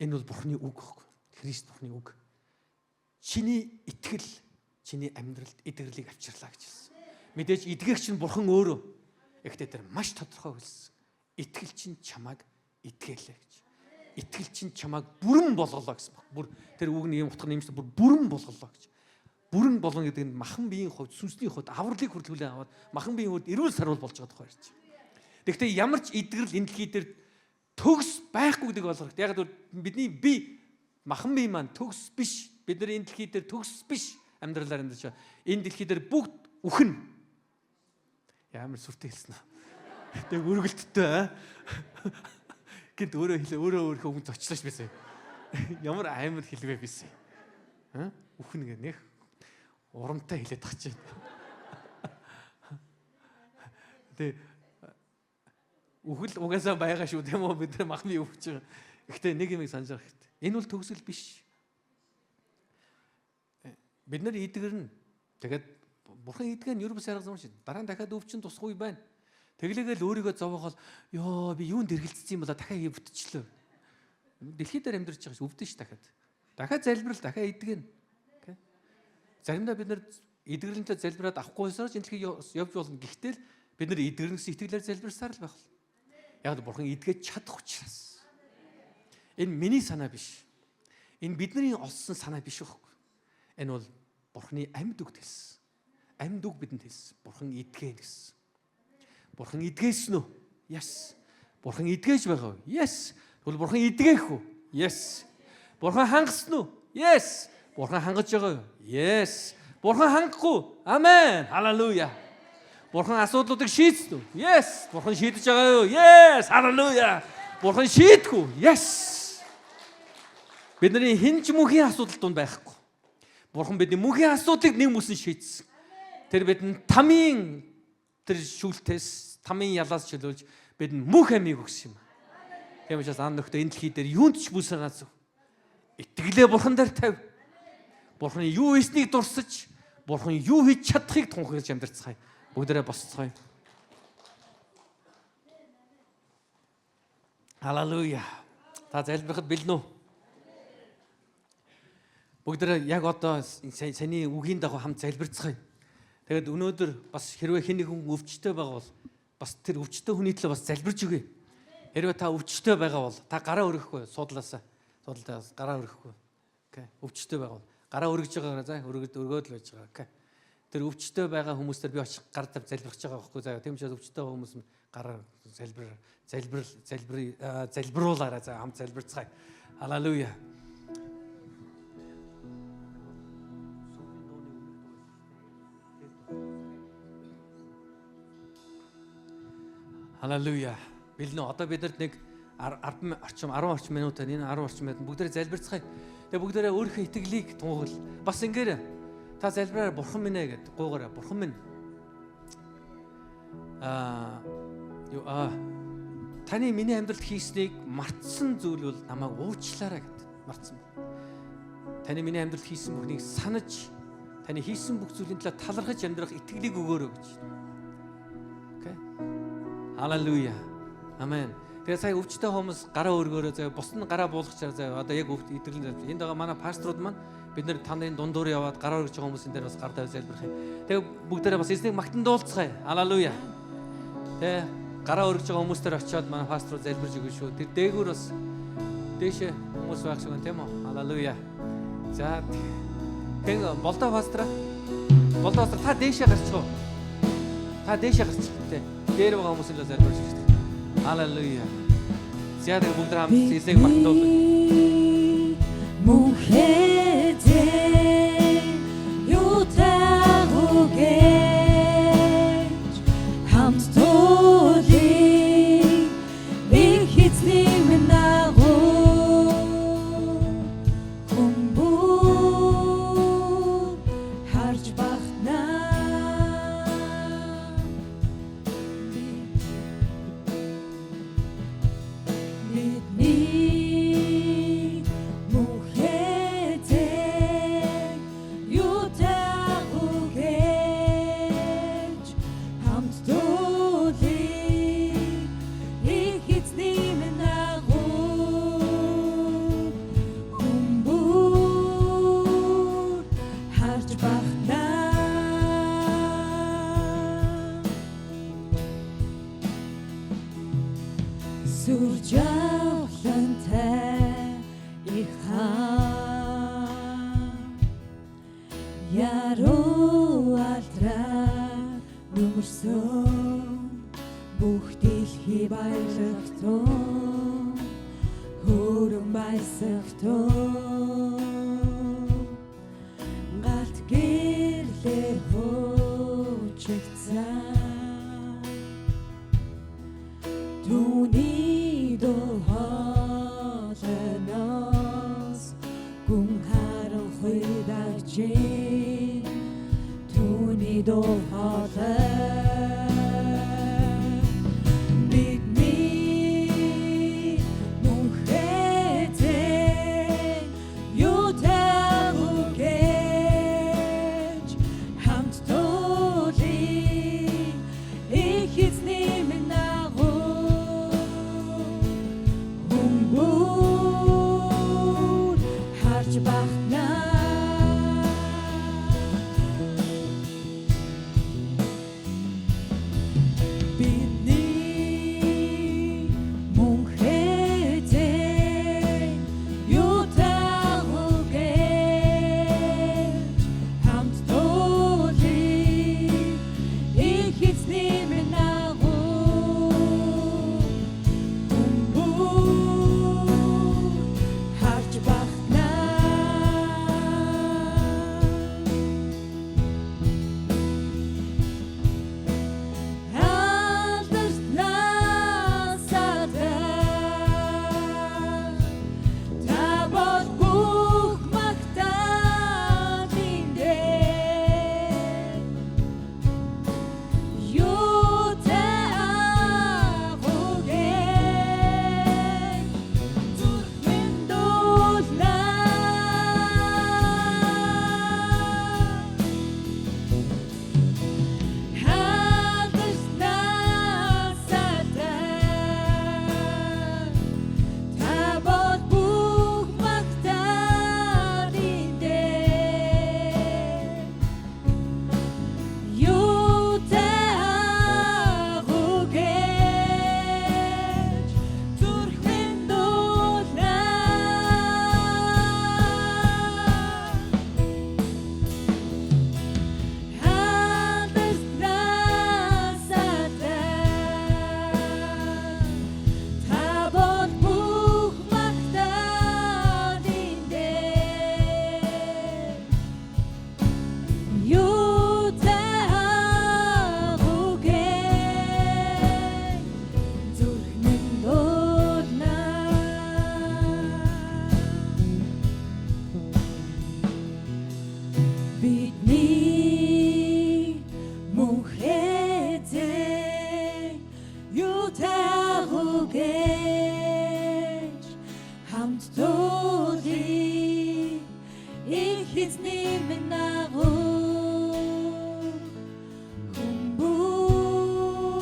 Энэ бол Бурханы үг гэхгүй. Христ Бурханы үг. Чиний итгэл чиний амьдралд эдгэрлийг авчирлаа гэж хэлсэн. Мэдээж эдгэгч нь бурхан өөрөө. Ихтэй тэр маш тодорхой хэлсэн. Итгэл чинь чамайг итгэлээ гэж. Итгэл чинь чамайг бүрэн болголоо гэсэн баг. Бүр тэр үг нь юм утга нэмсэн бүр бүрэн болголоо гэж. Бүрэн болгоно гэдэг нь махан биеийн хувьд, сүнсний хувьд авралыг хүртүүлээ аваад махан биеийн хувьд эрүүл сарвал болж байгаа тухай ярьж. Гэхдээ ямар ч эдгэрэл энэ дэлхий дээр төгс байхгүй гэдэг болгох. Яг л бидний бие махан бие маань төгс биш. Бид нар энэ дэлхий дээр төгс биш. Амьдралаар амьдарч байгаа. Энэ дэлхий дээр бүгд үхэн. Ямар сүртэй хэлсэн аа. Тэг өргөлттэй. Гинт өөрөө хэлээ өмнө зочлооч бисээ. Ямар амар хэлвэ бисээ. Үхэн гэх нэх урамтай хэлээд тах чинь. Тэг үхэл угаасаа байгаа шүү тийм үү бид нар махны өвч байгаа. Гэхдээ нэг юм санаж байгаа хэрэгтэй. Энэ бол төгсгөл биш. Бид нар идгэрнэ. Тэгээд бурхан идгэн ерөөс арга зам шиг. Дараа нь дахиад өвчин тусахгүй байна. Тэглээгээл өөрийгөө зовоогоол ёо би юунд эргэлцсэн юм бола дахиад өвдчихлөө. Дэлхий дээр амьдарч байгаа ш өвдөн ш дахиад. Дахиад залбирал дахиад идгэн. Заримдаа бид нар идгэрнэлтэй залбираад авахгүйсаар ч энэ дэлхий явж болно. Гэхдээ л бид нар идгэрнэс итгэлээр залбирсаар л байх. Яг л бурхан идгэж чадах учраас. Энэ миний санаа биш. Энэ бидний олсон санаа биш байхгүй. Энэ бол бурханы амьд үг хэлсэн. Амьд үг бидэнд хэлсэн. Бурхан идгэн гэсэн. Бурхан идгээсэн үү? Yes. Бурхан идгээж байгаа уу? Yes. Тэгвэл бурхан идгээх үү? Yes. Бурхан хангасан уу? Yes. Бурхан хангаж байгаа юу? Yes. Бурхан хангахгүй. Амен. Халелуя. Бурхан асуудлуудыг шийдсэн үү? Yes. Бурхан шийдэж байгаа юу? Yes. Халелуя. Бурхан шийдэхгүй. Yes. Бидний хэн ч мөнхийн асуудал дунд байхгүй. Бурхан бидний мөнхийн асуудлыг нэг мөсөн шийдсэн. Тэр бидэнд тамийн тэр шүүлтээс тамийн ялаас чөлөөлж бидэнд мөнх амийг өгсөн юм. Тийм учраас ан нөхдөд энэ дэлхий дээр юунд ч бүс санаа зүв. Итгэлээ бурхан дээр тавь. Бурхан юу хийснийг дурсаж, бурхан юу хийж чадахыг тунхаглаж амьдарцгаая. Бүгдээрээ босцгоё. Халелуя. Та залбирахад бэлэн үү? Бүгдээ яг одоо саний үгийн дагуу хамт залбирцгаая. Тэгэд өнөөдөр бас хэрвээ хэн нэгэн өвчтөй байгаа бол бас тэр өвчтөй хүний төлөө бас залбирч өгье. Хэрвээ та өвчтөй байгаа бол та гараа өргөхгүй суудлаасаа. Суудлаас гараа өргөхгүй. Окей. Өвчтөй байгаа бол гараа өргөж байгаагаа за өргөөд л байж байгаа. Окей. Тэр өвчтөй байгаа хүмүүстэр би очих гар тав залбирч байгаа байхгүй заа. Тийм ч өвчтөй байгаа хүмүүс гараа залбируулаарай за хамт залбирцгаая. Халелуя. Халелуя. Бэлэн үү? Одоо бидэрт нэг 10 орчим минут энэ 10 орчим минут бүгдээрээ залбирцгаая. Тэгээ бүгдээрээ өөрийнхөө итгэлийг тунгаал. Бас ингээрэ та залбираарай бурхан минь ээ гэд гуйгаарай. Бурхан минь. Таны миний амьдралд хийснийг мартсан зүйл бол намайг уучлаарай гэд мартсан. Таны миний амьдралд хийсэн бүхнийг санаж таны хийсэн бүх зүйлийн талаар талархаж амьдрах итгэлийг өгөөрэй гэж. Окей. Халелуя. Амен. Тэгээ сая өвчтөй хүмүүс гараа өргөөрөө заяа бус нь гараа буулгачаар заяа одоо яг идэрлэн залбир. Энд байгаа манай пасторууд маань бид нэр таны дундуур яваад гараа өргөж байгаа хүмүүсийн дээр бас гар тавь залбирх юм. Тэгээ бүгдээрээ бас эзнийг магтан дуулцгаая. Халелуя. Тэгээ гараа өргөж байгаа хүмүүстээр очиод манай пасторууд залбирж өгнө шүү. Тэр дээгүүр бас дээшээ хүмүүс байх шиг байна тийм үү? Халелуя. За тэг болдоо пастора. Болдоо пастор та дээшээ гарчих уу? Та дээшээ гарчих тий. Дээр байгаа хүмүүсийн л залбирч шүү. Халелуя. За тэг бүгд хамт эзнийг магтан дуулъя. эзний минь агуу хүмбүү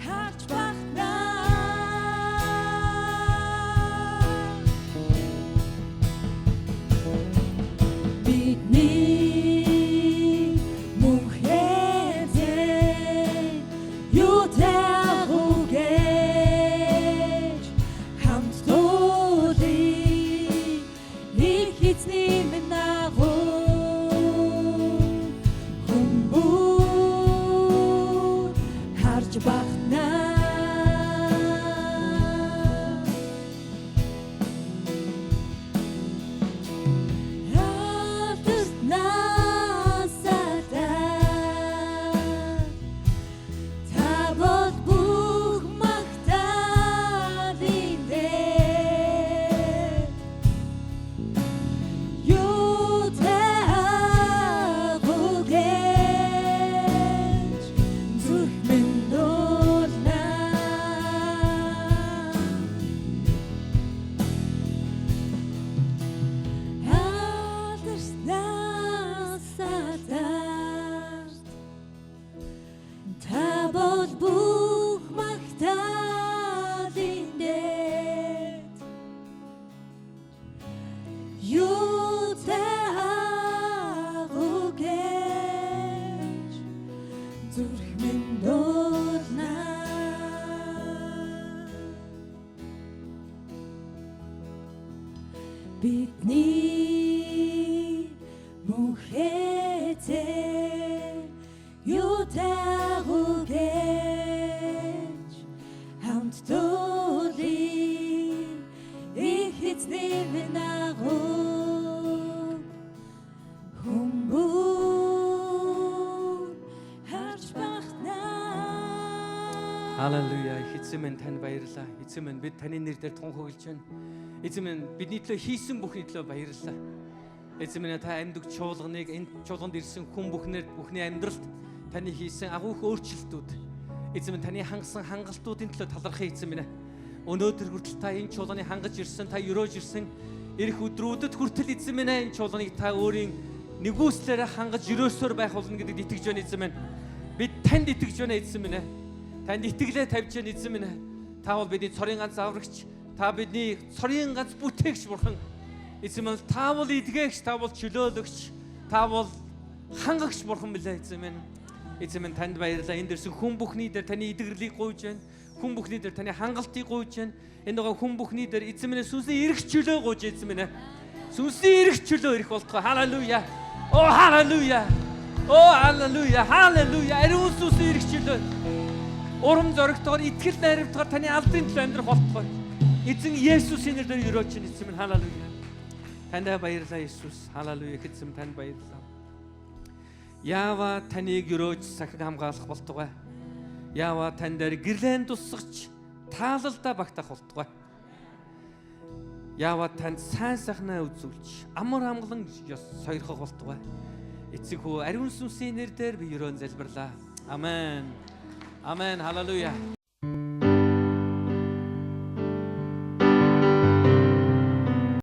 харж багтнаа бидний мөнхэдээ юутай үгэж хамт дуулий их эзний минь агуу хүмбүү харж багтнаа бидний мөнхэдээ юутай үгэж хамт дуулий их эзний минь агуу хүмбүү харж багтнаа. Халелуя. Эзэн минь танд баярлалаа. Эзэн минь бид таны нэрээр тунхаглаж байна. Эзэн минь бидний төлөө хийсэн бүхний төлөө баярлалаа. Эзэн минь та амьд чуулганыг энэ чуулганд ирсэн хүн бүхний амьдралд таны хийсэн агуух өөрчлөлтүүд эзэн минь таны хангасан хангалтуудын төлөө талархах эзэн минь. Өнөөдөр хүртэл та энэ чуулганы хангаж ирсэн, та өрөөж ирсэн ирэх өдрүүдэд хүртэл эзэн минь энэ чуулганыг та өөрийн нэгүслээр хангаж өрөөсөөр байх болно гэдэгт итгэж байна эзэн минь. Бид танд итгэж байна эзэн минь. Танд итгэлээ тавьж байна эзэн минь. Та бол бидний цорын ганц аврагч, та бидний цорын ганц бүтээгч бурхан. Эзэн минь та бол эдгээгч, та бол чөлөөлөгч, та бол хангагч бурхан билээ эзэн минь. Эзэн минь танд баярлалаа. Энд дэрсэн хүн бүхний дээр таны эдгэрлийг гуйж байна. Хүн бүхний дээр таны хангалтыг гуйж байна. Энэ байгаа хүн бүхний дээр эзэн минь сүнсний эрх чөлөө гуйж эзэн минь. Сүнсний эрх чөлөө ирэх болтугай. Халелуя. О халелуя. О халелуя. Халелуя. Ариун сүнсний эрх чөлөө. Урам зоригтойгоор итгэл найрамдахаар таны алдрын төлөө амьдрах болтугай. Эзэн Есүсийн нэрээр өрөөж чинь эзэн минь халелуя. Танд баярлалаа Есүс. Халелуя. Эзэн танд баярлалаа. Яава таныг өрөөж сахиг хамгаалах болтугай. Яава тань дээр гэрлэн тусгаж таалалдаа багтаах болтугай. Яава танд сайн сайхнаа үзүүлж амар амгалан сойрхох болтугай. Эцэг хүү ариун сүнсийн нэрээр би өрөөн залбирлаа. Амен. Амен. Халелуя.